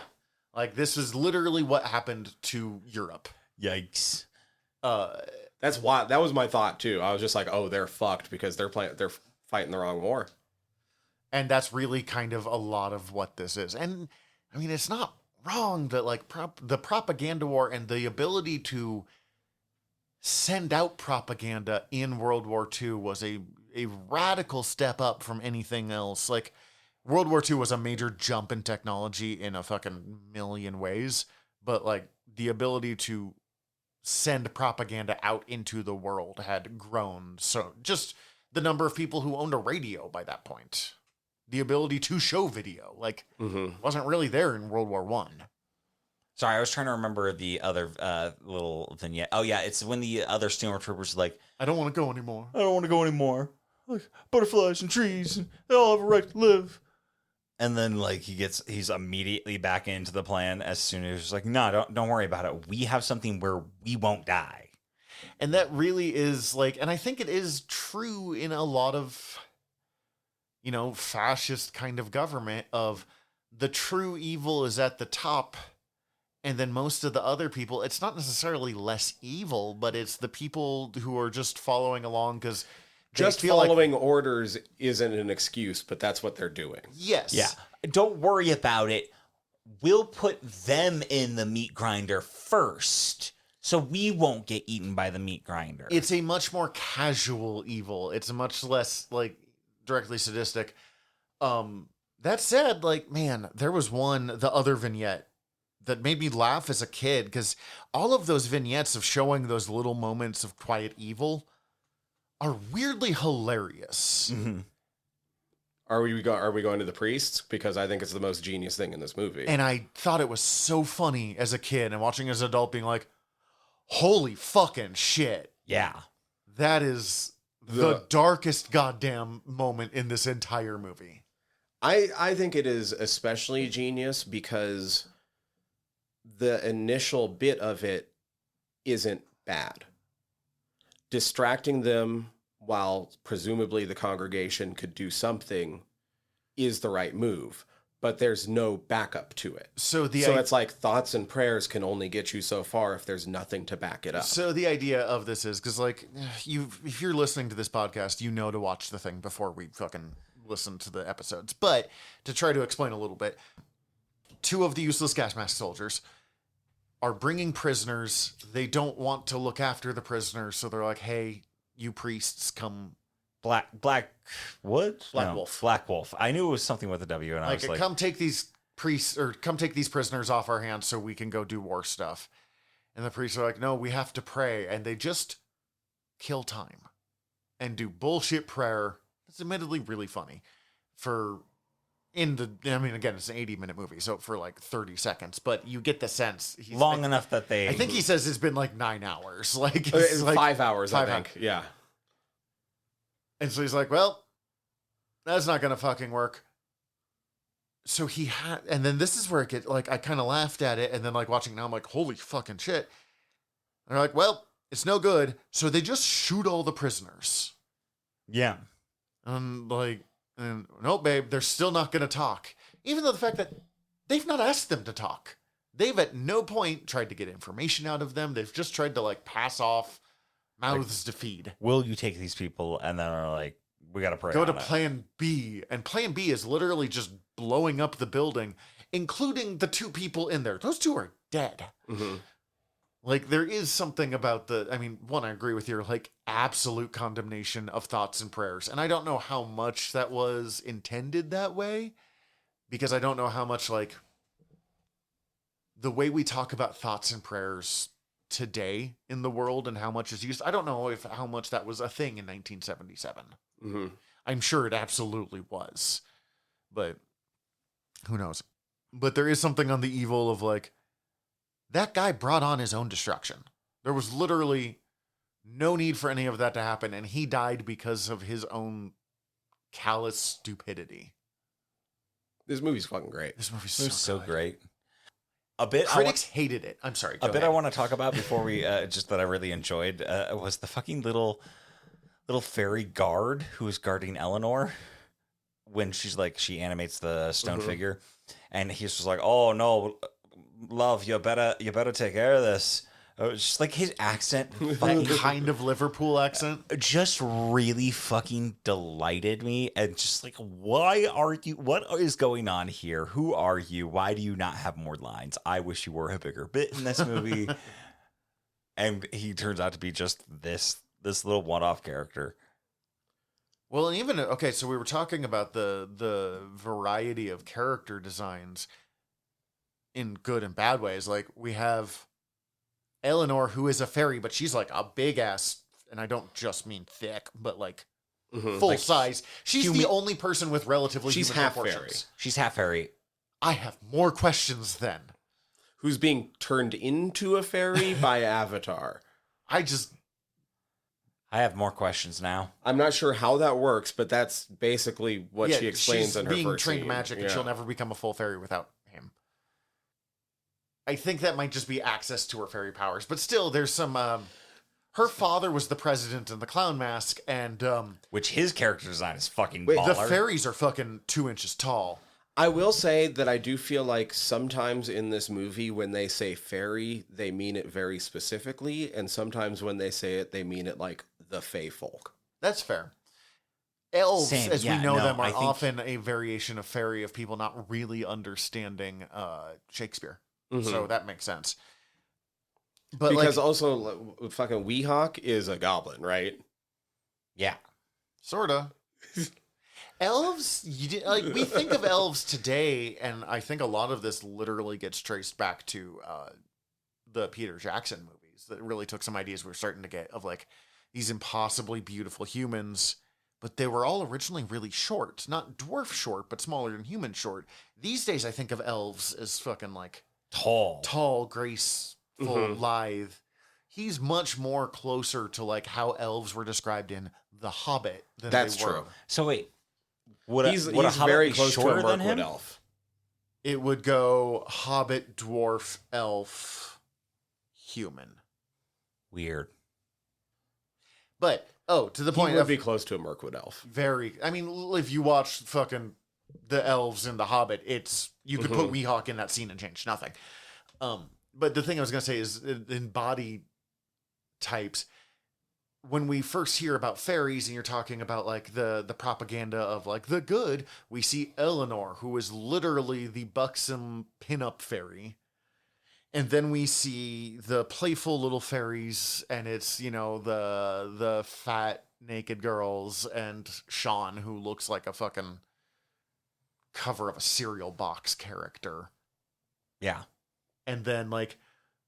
Like, this is literally what happened to Europe. Yikes. That's why that was my thought too. I was just like, oh, they're fucked because they're fighting the wrong war. And that's really kind of a lot of what this is. And I mean, it's not wrong that like the propaganda war and the ability to send out propaganda in World War II was a radical step up from anything else. Like, World War II was a major jump in technology in a fucking million ways, but like the ability to send propaganda out into the world had grown. So just the number of people who owned a radio by that point, the ability to show video, like wasn't really there in World War I. Sorry, I was trying to remember the other little vignette. Oh, yeah, it's when the other stormtroopers are like, I don't want to go anymore. I don't want to go anymore. Like, butterflies and trees, and they all have a right to live. And then, like, he's immediately back into the plan as soon as he's like, no, don't worry about it. We have something where we won't die. And that really is, like, and I think it is true in a lot of, you know, fascist kind of government of the true evil is at the top. And then most of the other people, it's not necessarily less evil, but it's the people who are just following along because just following orders isn't an excuse, but that's what they're doing. Yes. Yeah. Don't worry about it. We'll put them in the meat grinder first, so we won't get eaten by the meat grinder. It's a much more casual evil. It's a much less like directly sadistic. That said, like, man, there was the other vignette that made me laugh as a kid, because all of those vignettes of showing those little moments of quiet evil are weirdly hilarious. Mm-hmm. Are we going to the priests? Because I think it's the most genius thing in this movie. And I thought it was so funny as a kid, and watching as an adult being like, holy fucking shit. Yeah. That is the darkest goddamn moment in this entire movie. I think it is especially genius because the initial bit of it isn't bad. Distracting them while presumably the congregation could do something is the right move, but there's no backup to it. So it's like thoughts and prayers can only get you so far if there's nothing to back it up. So the idea of this is, because like if you're listening to this podcast, you know to watch the thing before we fucking listen to the episodes. But to try to explain a little bit, two of the useless gas mask soldiers are bringing prisoners. They don't want to look after the prisoners, so they're like, hey, you priests, come. Black what? Black Wolf. Black Wolf. I knew it was something with a W, and I was like, come take these priests, or come take these prisoners off our hands so we can go do war stuff. And the priests are like, no, we have to pray. And they just kill time and do bullshit prayer. It's admittedly really funny again, it's an 80-minute movie, so for like 30 seconds, but you get the sense. Enough that they... I think he says it's been like 9 hours. Like, it's like 5 hours, I think. Yeah. And so he's like, well, that's not going to fucking work. so he had, and then this is where it gets, like, I kind of laughed at it, and then, like, watching now, I'm like, holy fucking shit. And they're like, well, it's no good, so they just shoot all the prisoners. Yeah. Like, and no, babe, they're still not going to talk. Even though the fact that they've not asked them to talk. They've at no point tried to get information out of them. They've just tried to, like, pass off mouths to feed. Will you take these people? And then are like, we got to pray. Go to plan B. And plan B is literally just blowing up the building, including the 2 people in there. Those 2 are dead. Mm-hmm. Like, there is something about one, I agree with your, like, absolute condemnation of thoughts and prayers. And I don't know how much that was intended that way, because I don't know how much, like, the way we talk about thoughts and prayers today in the world and how much is used. I don't know how much that was a thing in 1977. Mm-hmm. I'm sure it absolutely was, but who knows? But there is something on the evil of, like, that guy brought on his own destruction. There was literally no need for any of that to happen, and he died because of his own callous stupidity. This movie's fucking great. This movie's so good. great. A bit Critics hated it. I'm sorry. A bit I want to talk about before we just that I really enjoyed was the fucking little fairy guard who was guarding Eleanor when she animates the stone figure, and he's just like, "Oh no, love, you better take care of this." It's just like his accent, That kind of Liverpool accent, just really fucking delighted me. And just like, why are you? What is going on here? Who are you? Why do you not have more lines? I wish you were a bigger bit in this movie. And he turns out to be just this little one-off character. Well, and even okay, so we were talking about the variety of character designs in good and bad ways. Like, we have Eleanor, who is a fairy, but she's like a big ass, and I don't just mean thick, but like full Like, size. She's the only person with relatively she's human half proportions. fairy. She's half fairy. I have more questions then. Who's being turned into a fairy by Avatar. I have more questions now. I'm not sure how that works, but that's basically what she explains she's in her being first trained scene. magic, and she'll never become a full fairy without him. I think that might just be access to her fairy powers, but still, there's some. Her father was the president in the clown mask, and Which his character design is fucking the baller. fairies are fucking 2 inches tall. I will say that I do feel like sometimes in this movie, when they say fairy, they mean it very specifically, and sometimes when they say it, they mean it like the fae folk. That's fair. Elves, Same. as Yeah, we know no, them, are I think- often a variation of fairy of people not really understanding Shakespeare. So that makes sense. But Because like, also, fucking Weehawk is a goblin, right? Yeah. sorta. Elves, we think of elves today, and I think a lot of this literally gets traced back to the Peter Jackson movies that really took some ideas we were starting to get of like these impossibly beautiful humans, but they were all originally really short. Not dwarf short, but smaller than human short. These days, I think of elves as fucking like tall, graceful, lithe. He's much more closer to like how elves were described in The Hobbit than That's they were. true. So wait, would He's a Hobbit very be close to a shorter than Mirkwood him? elf. It would go Hobbit, dwarf, elf, human. Weird. But to the He point would of be close to a Mirkwood elf. I mean, if you watch fucking the elves in The Hobbit, you could put Weehawk in that scene and change nothing. But the thing I was gonna say is in body types, when we first hear about fairies and you're talking about like the propaganda of like the good, we see Eleanor, who is literally the buxom pinup fairy. And then we see the playful little fairies, and it's, the fat naked girls and Sean, who looks like a fucking cover of a cereal box character. Yeah. And then like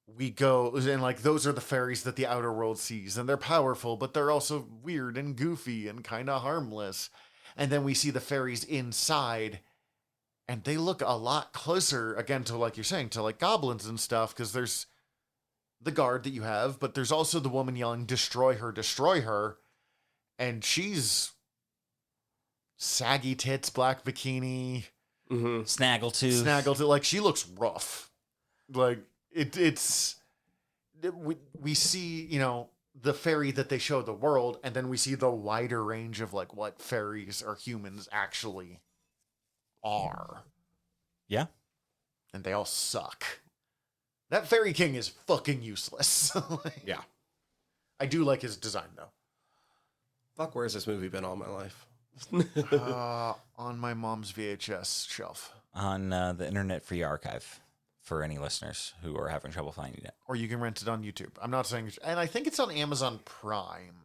we go and like those are the fairies that the outer world sees, and they're powerful, but they're also weird and goofy and kind of harmless. And then we see the fairies inside, and they look a lot closer again to, like you're saying, to like goblins and stuff, because there's the guard that you have, but there's also the woman yelling destroy her, and she's saggy tits, black bikini, Snaggletooth. Like, she looks rough. Like, we see, the fairy that they show the world, and then we see the wider range of, like, what fairies or humans actually are. Yeah. And they all suck. That fairy king is fucking useless. Yeah. I do like his design, though. Fuck, where's this movie been all my life? On my mom's VHS shelf. On the Internet Free Archive for any listeners who are having trouble finding it. Or you can rent it on YouTube. I'm not saying... And I think it's on Amazon Prime.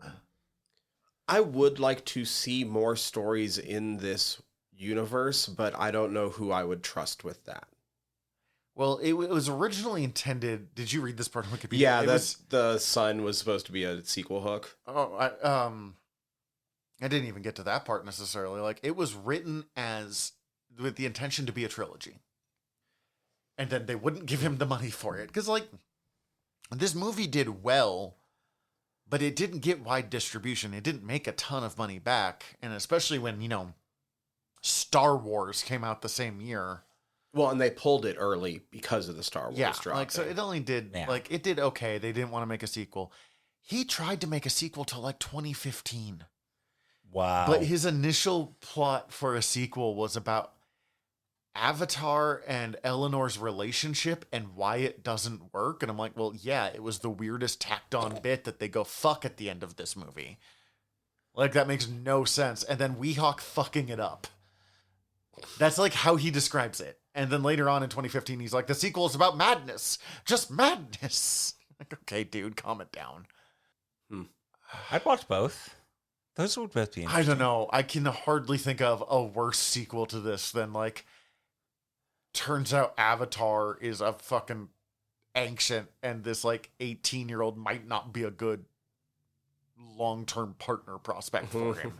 I would like to see more stories in this universe, but I don't know who I would trust with that. Well, it was originally intended... Did you read this part of Wikipedia? Yeah, the son was supposed to be a sequel hook. Oh, I didn't even get to that part necessarily. Like, it was written with the intention to be a trilogy. And then they wouldn't give him the money for it. Because, like, this movie did well, but it didn't get wide distribution. It didn't make a ton of money back. And especially when, Star Wars came out the same year. Well, and they pulled it early because of the Star Wars drop. Like, so it only did, it did okay. They didn't want to make a sequel. He tried to make a sequel till, like, 2015. Wow. But his initial plot for a sequel was about Avatar and Eleanor's relationship and why it doesn't work. And I'm like, well, yeah, it was the weirdest tacked on bit that they go fuck at the end of this movie. Like, that makes no sense. And then Weehawk fucking it up. That's like how he describes it. And then later on in 2015, he's like, the sequel is about madness. Just madness. Like, okay, dude, calm it down. I'd watch both. Those would both be interesting. I don't know. I can hardly think of a worse sequel to this than, like, turns out Avatar is a fucking ancient and this, like, 18-year-old might not be a good long-term partner prospect for him.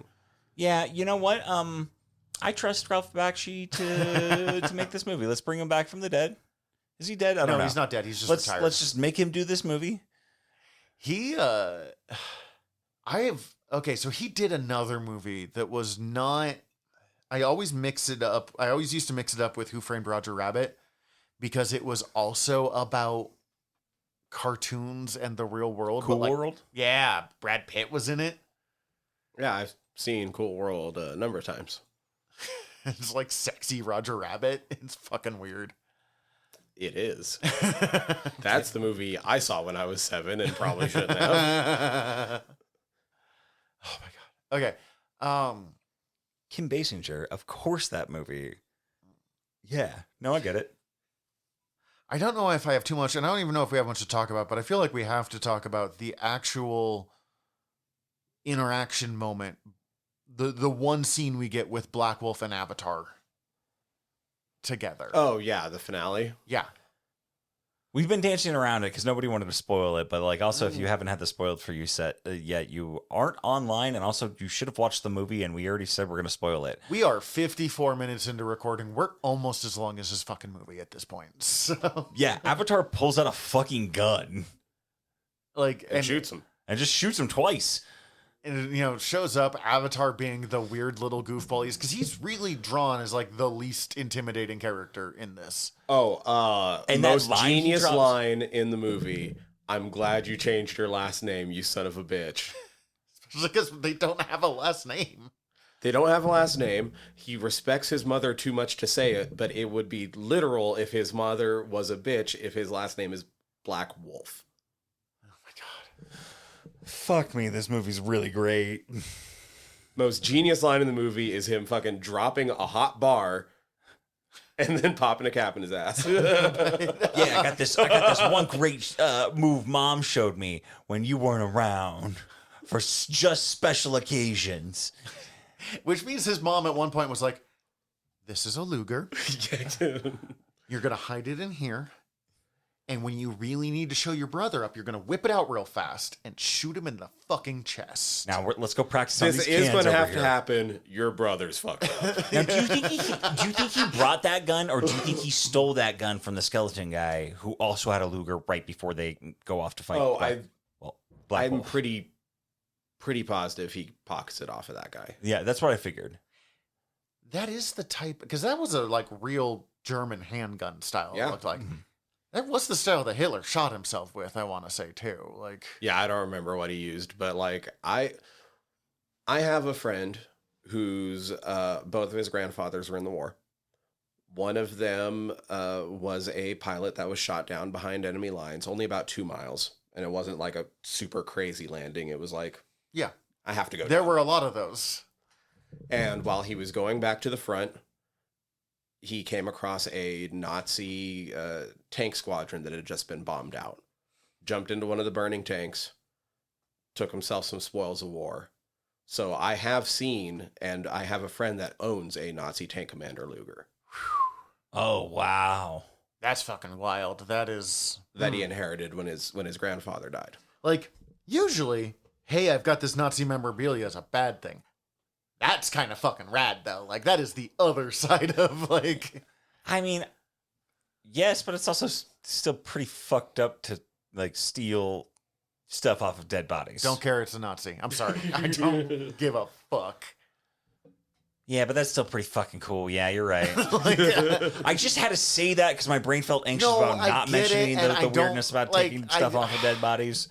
Yeah, you know what? I trust Ralph Bakshi to make this movie. Let's bring him back from the dead. Is he dead? I don't know. No, he's not dead. He's just retired. Let's just make him do this movie. Okay, so he did another movie that was not... I always mix it up. I always used to mix it up with Who Framed Roger Rabbit because it was also about cartoons and the real world. Cool World? Yeah, Brad Pitt was in it. Yeah, I've seen Cool World a number of times. It's like sexy Roger Rabbit. It's fucking weird. It is. That's the movie I saw when I was 7 and probably shouldn't have. Oh my god. Okay. Kim Basinger, of course that movie. Yeah. No, I get it. I don't know if I have too much, and I don't even know if we have much to talk about, but I feel like we have to talk about the actual interaction moment. The one scene we get with Black Wolf and Avatar together. Oh, yeah, the finale. Yeah. We've been dancing around it because nobody wanted to spoil it, but like also if you haven't had the spoiled for you set yet, you aren't online, and also you should have watched the movie, and we already said we're going to spoil it. We are 54 minutes into recording. We're almost as long as this fucking movie at this point. So yeah, Avatar pulls out a fucking gun, like and shoots him, and just shoots him twice. And shows up Avatar being the weird little goofball he's, because he's really drawn as like the least intimidating character in this. Oh, and most genius line in the movie. I'm glad you changed your last name, you son of a bitch. Because they don't have a last name. They don't have a last name. He respects his mother too much to say it, but it would be literal if his mother was a bitch if his last name is Black Wolf. Fuck me, this movie's really great. Most genius line in the movie is him fucking dropping a hot bar and then popping a cap in his ass. Yeah, I got this one great move Mom showed me when you weren't around for just special occasions. Which means his mom at one point was like, this is a Luger. You're going to hide it in here. And when you really need to show your brother up, you're going to whip it out real fast and shoot him in the fucking chest. Now, let's go practice on these This cans is going to have here. to happen. Your brother's fucked up. Now, do you think he brought that gun, or do you think he stole that gun from the skeleton guy who also had a Luger right before they go off to fight? Black I'm Wolf? pretty positive he pockets it off of that guy. Yeah, that's what I figured. that is the type, because that was a like real German handgun style. Yeah. It looked like that was the style that Hitler shot himself with. I want to say too. Like, Yeah, I don't remember what he used, but like I have a friend whose both of his grandfathers were in the war. One of them was a pilot that was shot down behind enemy lines, only about 2 miles, and it wasn't like a super crazy landing. It was like, yeah, I have to go. there down. were a lot of those. And while he was going back to the front, he came across a Nazi tank squadron that had just been bombed out. Jumped into one of the burning tanks, took himself some spoils of war. So I have seen, and I have a friend that owns a Nazi tank commander Luger Oh, wow. That's fucking wild. That is that he inherited when his grandfather died. like, usually, hey, I've got this Nazi memorabilia is a bad thing. That's kind of fucking rad though. Like, that is the other side of like, I mean, yes, but it's also still pretty fucked up to like steal stuff off of dead bodies. don't care, it's a Nazi. I'm sorry. I don't give a fuck. Yeah, but that's still pretty fucking cool. Yeah, you're right. Like, I just had to say that because my brain felt anxious No, about I not get mentioning it, and I the don't- weirdness about like, taking stuff I- off of dead bodies.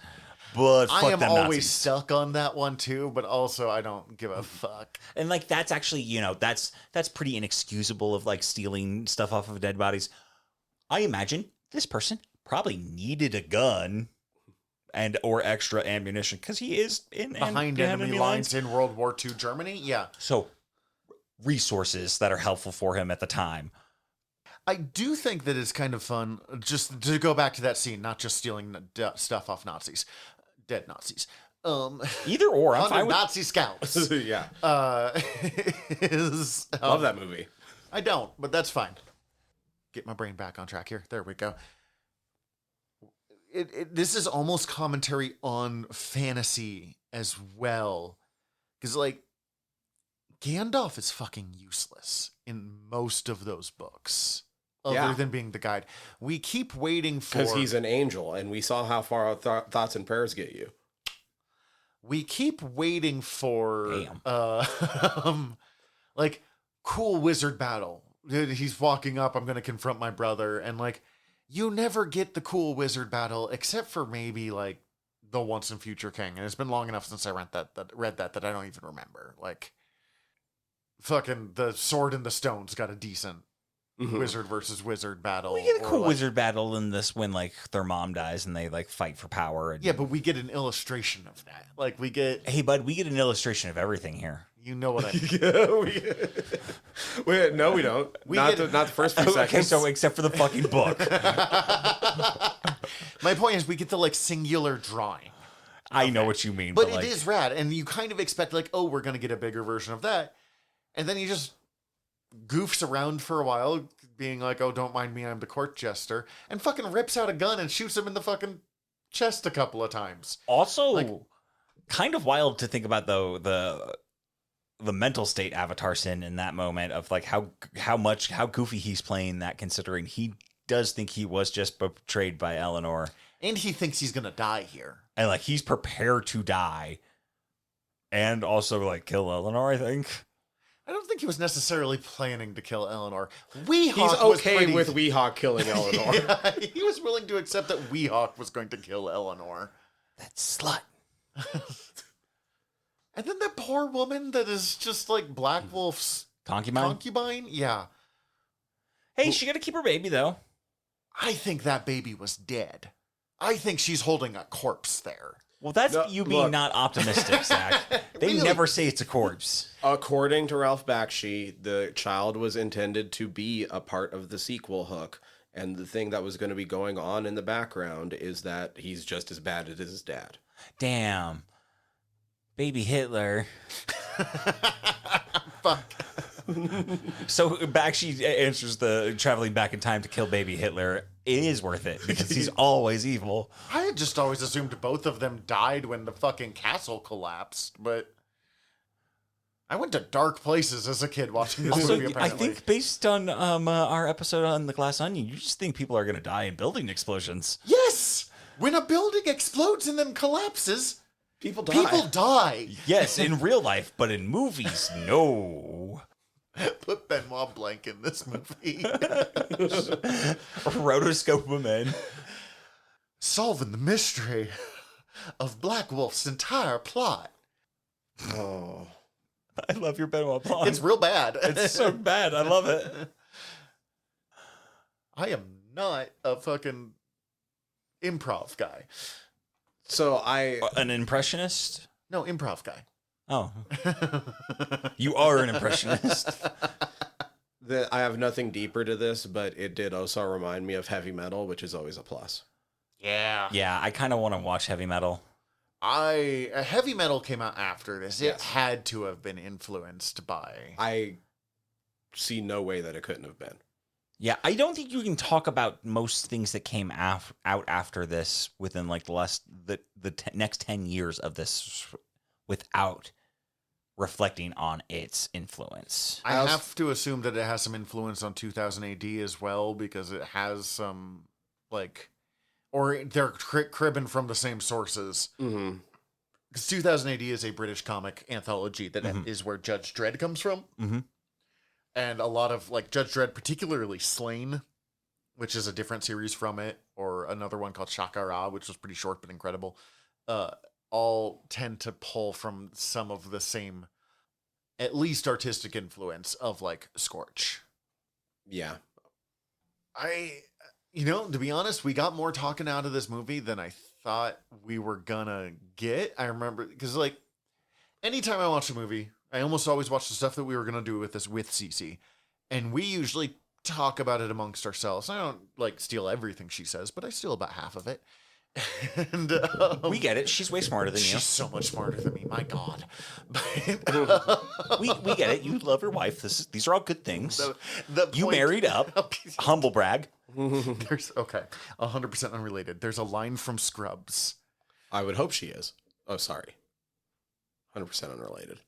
But fuck I am them always Nazis. stuck on that one too, but also I don't give a fuck. And like that's actually, that's pretty inexcusable of like stealing stuff off of dead bodies. I imagine this person probably needed a gun and or extra ammunition because he is in Behind enemy lines in World War II Germany, yeah. So resources that are helpful for him at the time. I do think that it's kind of fun, just to go back to that scene, not just stealing stuff off Nazis, dead Nazis. Either or, I'm 100 fine with. Nazi scouts. Yeah, Is love that movie. I don't, but that's fine. Get my brain back on track here. There we go. This is almost commentary on fantasy as well. Because, like, Gandalf is fucking useless in most of those books. Other Yeah. than being the guide. We keep waiting for... Because he's an angel, and we saw how far our thoughts and prayers get you. We keep waiting for... Damn. like, cool wizard battle. He's walking up, I'm going to confront my brother. And, like, you never get the cool wizard battle except for maybe, like, the Once and Future King. And it's been long enough since I read that I don't even remember. Like, fucking the Sword in the Stone's got a decent wizard versus wizard battle. We get a or, cool like- wizard battle in this when like their mom dies and they like fight for power. And, Yeah, but we get an illustration of that. Like, we get... hey, bud, we get an illustration of everything here. You know what I mean. Wait, no, we don't. Not the first few seconds. Okay, so except for the fucking book. My point is, we get the, like, singular drawing. I know what you mean, But like, it is rad, and you kind of expect, like, oh, we're going to get a bigger version of that. And then he just goofs around for a while, being like, oh, don't mind me, I'm the court jester, and fucking rips out a gun and shoots him in the fucking chest a couple of times. Also, like- kind of wild to think about though the mental state Avatar's in that moment of like how goofy he's playing that, considering he does think he was just betrayed by Eleanor, And he thinks he's going to die here. and like he's prepared to die, and also like kill Eleanor. I think. I don't think he was necessarily planning to kill Eleanor. He's okay with Weehawk killing Eleanor. Yeah, he was willing to accept that Weehawk was going to kill Eleanor. That slut. And then that poor woman that is just like Black Wolf's concubine? Yeah. Hey, she got to keep her baby though. I think that baby was dead. I think she's holding a corpse there. Well, that's No, you being look. not optimistic, Zach. They Really? never say it's a corpse. According to Ralph Bakshi, the child was intended to be a part of the sequel hook. And the thing that was going to be going on in the background is that he's just as bad as his dad. Damn. Baby Hitler. Fuck. So Bakshi answers the traveling back in time to kill baby Hitler. It is worth it because he's always evil. I had just always assumed both of them died when the fucking castle collapsed, but I went to dark places as a kid watching this Also, movie, I apparently. think based on our episode on The Glass Onion, you just think people are going to die in building explosions. Yes! When a building explodes and then collapses, People die. people die. Yes, in real life, but in movies, no. Put Benoit Blanc in this movie. Rotoscope him in. Solving the mystery of Black Wolf's entire plot. Oh. I love your Benoit Blanc. It's real bad. It's so bad. I love it. I am not a fucking improv guy. So An impressionist? No, improv guy. Oh. You are an impressionist. I have nothing deeper to this, but it did also remind me of heavy metal, which is always a plus. Yeah. Yeah, I kind of want to watch heavy metal. Heavy metal came out after this. It Yes. had to have been influenced by. I see no way that it couldn't have been. Yeah, I don't think you can talk about most things that came out after this within like the next 10 years of this without reflecting on its influence. I have to assume that it has some influence on 2000 AD as well, because it has some, like, or they're cribbing from the same sources. Mm-hmm. Because 2000 AD is a British comic anthology that is where Judge Dredd comes from. Mm-hmm. And a lot of, like, Judge Dredd, particularly Slain, which is a different series from it, or another one called Shakara, which was pretty short but incredible, all tend to pull from some of the same, at least artistic influence of, like, Scorch. Yeah. To be honest, we got more talking out of this movie than I thought we were gonna get. I remember, because, like, anytime I watch a movie, I almost always watch the stuff that we were gonna do with Cece, and we usually talk about it amongst ourselves. I don't, like, steal everything she says, but I steal about half of it. And We get it. She's way smarter than you. she's so much smarter than me. My God. We get it. You love your wife. These are all good things. The You point- married up. Humble brag. There's 100% unrelated. There's a line from Scrubs. I would hope she is. Oh, sorry. 100% unrelated.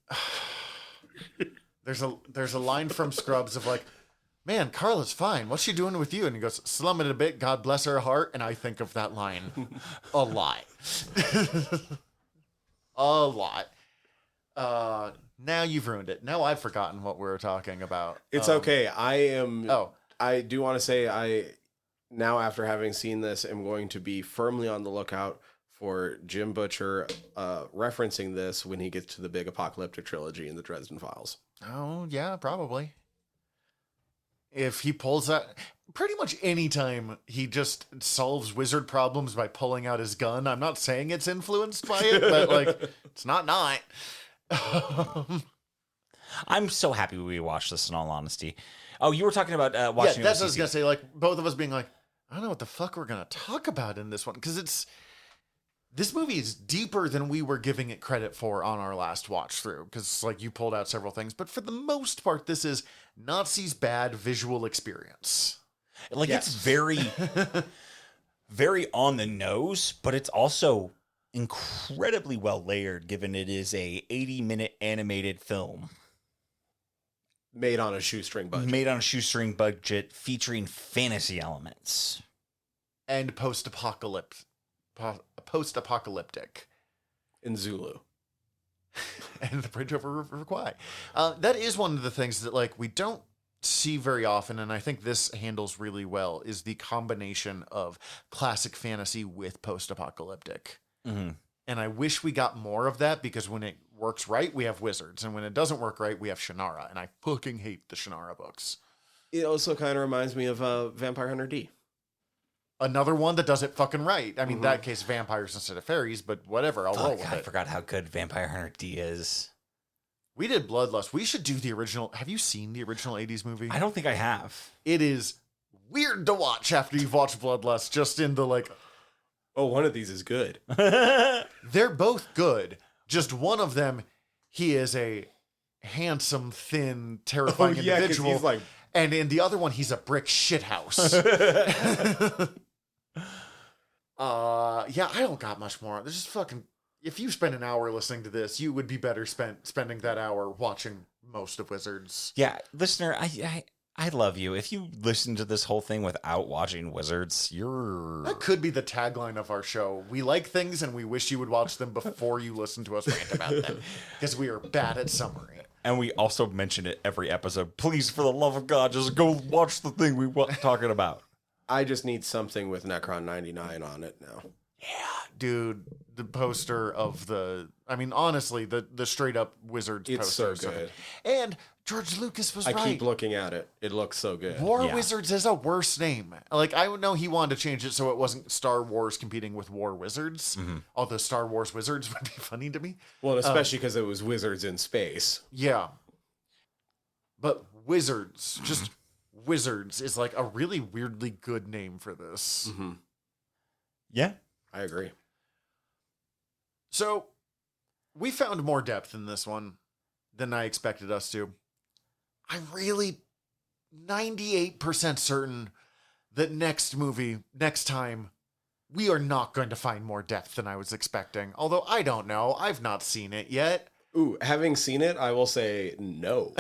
There's a line from Scrubs of, like, man, Carla's fine. What's she doing with you? And he goes, slumming a bit. God bless her heart. And I think of that line a lot. A lot. Now you've ruined it. Now I've forgotten what we were talking about. It's okay. Oh, I do want to say now after having seen this, am going to be firmly on the lookout for Jim Butcher referencing this when he gets to the big apocalyptic trilogy in the Dresden Files. oh yeah, probably. If he pulls that, pretty much any time he just solves wizard problems by pulling out his gun. I'm not saying it's influenced by it, but, like, it's not. I'm so happy we watched this, in all honesty. Oh, you were talking about watching Yeah, that's it what I with was CC. gonna say. Like, both of us being like, I don't know what the fuck we're gonna talk about in this one, because this movie is deeper than we were giving it credit for on our last watch through. Because, like, you pulled out several things, but for the most part, this is Nazis' bad visual experience. Like, Yes. it's very, very on the nose, but it's also incredibly well layered, given it is a 80-minute animated film Made on a shoestring budget. made on a shoestring budget, featuring fantasy elements. And post-apocalyptic. In Zulu. And the bridge over River Kwai. That is one of the things that, like, we don't see very often, and I think this handles really well, is the combination of classic fantasy with post-apocalyptic. Mm-hmm. And I wish we got more of that, because when it works right, we have wizards, and when it doesn't work right, we have Shannara, and I fucking hate the Shannara books. It also kind of reminds me of Vampire Hunter D. Another one that does it fucking right. I mean, in that case, vampires instead of fairies, but whatever, I'll roll with I it. forgot how good Vampire Hunter D is. We did Bloodlust. We should do the original. Have you seen the original 80s movie? I don't think I have. It is weird to watch after you've watched Bloodlust, just in the, like, Oh, one of these is good. they're both good. Just one of them, he is a handsome, thin, terrifying individual. he's like... And in the other one, he's a brick shithouse. Yeah, I don't got much more. There's just fucking... If you spend an hour listening to this, you would be better spending that hour watching most of Wizards. Yeah, listener, I love you. If you listen to this whole thing without watching Wizards, you're... That could be the tagline of our show. We like things and we wish you would watch them before you listen to us rant about them. Because we are bad at summary. And we also mention it every episode. Please, for the love of God, just go watch the thing we were talking about. I just need something with Necron 99 on it now. Yeah, dude, the poster of honestly, the straight up Wizards It's poster. so good. And George Lucas was I right. keep looking at it. It looks so good. War Wizards is a worse name. Like, I would know he wanted to change it so it wasn't Star Wars competing with War Wizards. Although Star Wars Wizards would be funny to me. Well, especially because it was Wizards in space. Yeah. But Wizards, just Wizards, is like a really weirdly good name for this. Mm-hmm. Yeah. I agree. So, we found more depth in this one than I expected us to. I'm really 98% certain that next time, we are not going to find more depth than I was expecting. Although, I don't know. I've not seen it yet. Ooh, having seen it, I will say no.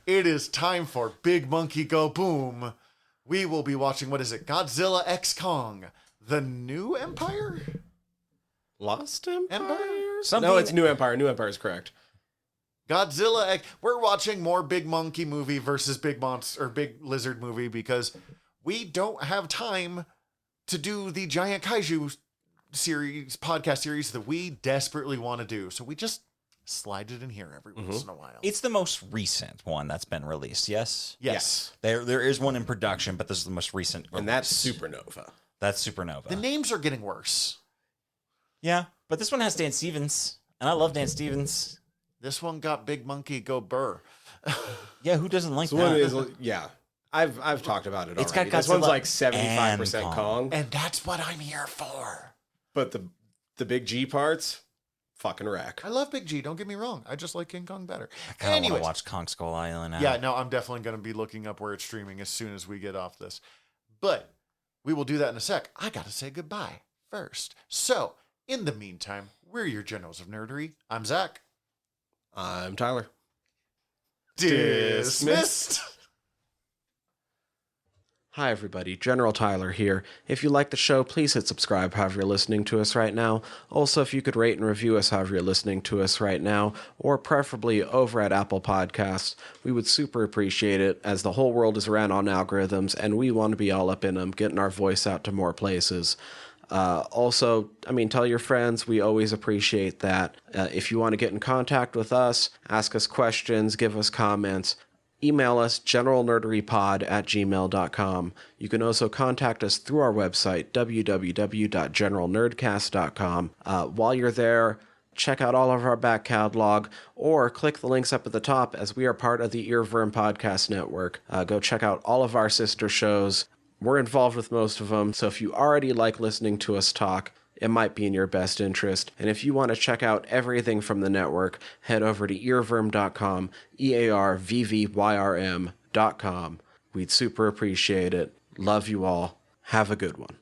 It is time for Big Monkey Go Boom. We will be watching, what is it? Godzilla X Kong. The New Empire? Lost Empire? Something... No, it's New Empire. New Empire is correct. Godzilla X... We're watching more Big Monkey movie versus Big Lizard movie because we don't have time to do the Giant Kaiju podcast series that we desperately want to do. So we just slide it in here every once in a while. It's the most recent one that's been released, yes? Yes. There is one in production, but this is the most recent release. And that's Supernova. That's Supernova. The names are getting worse. Yeah, but this one has Dan Stevens, and I love Dan Stevens. This one got Big Monkey Go Burr. Yeah, who doesn't like So that? one is, yeah. I've talked about it It's already. got This one's Godzilla like 75% and Kong. And that's what I'm here for. But the big G parts, fucking wreck. I love Big G, don't get me wrong. I just like King Kong better. I kind of want Anyways. to watch Kong Skull Island now. Yeah, no, I'm definitely going to be looking up where it's streaming as soon as we get off this. But we will do that in a sec. I got to say goodbye first. So, in the meantime, we're your generals of nerdery. I'm Zach. I'm Tyler. Dismissed. Hi, everybody. General Tyler here. If you like the show, please hit subscribe however you're listening to us right now. Also, if you could rate and review us however you're listening to us right now, or preferably over at Apple Podcasts, we would super appreciate it, as the whole world is ran on algorithms, and we want to be all up in them, getting our voice out to more places. Also, tell your friends. We always appreciate that. If you want to get in contact with us, ask us questions, give us comments, email us generalnerderypod@gmail.com. You can also contact us through our website, www.generalnerdcast.com. While you're there, check out all of our back catalog, or click the links up at the top, as we are part of the Earworm Podcast Network. Go check out all of our sister shows. We're involved with most of them, so if you already like listening to us talk, it might be in your best interest. And if you want to check out everything from the network, head over to earworm.com, EARVVYRM.com. We'd super appreciate it. Love you all. Have a good one.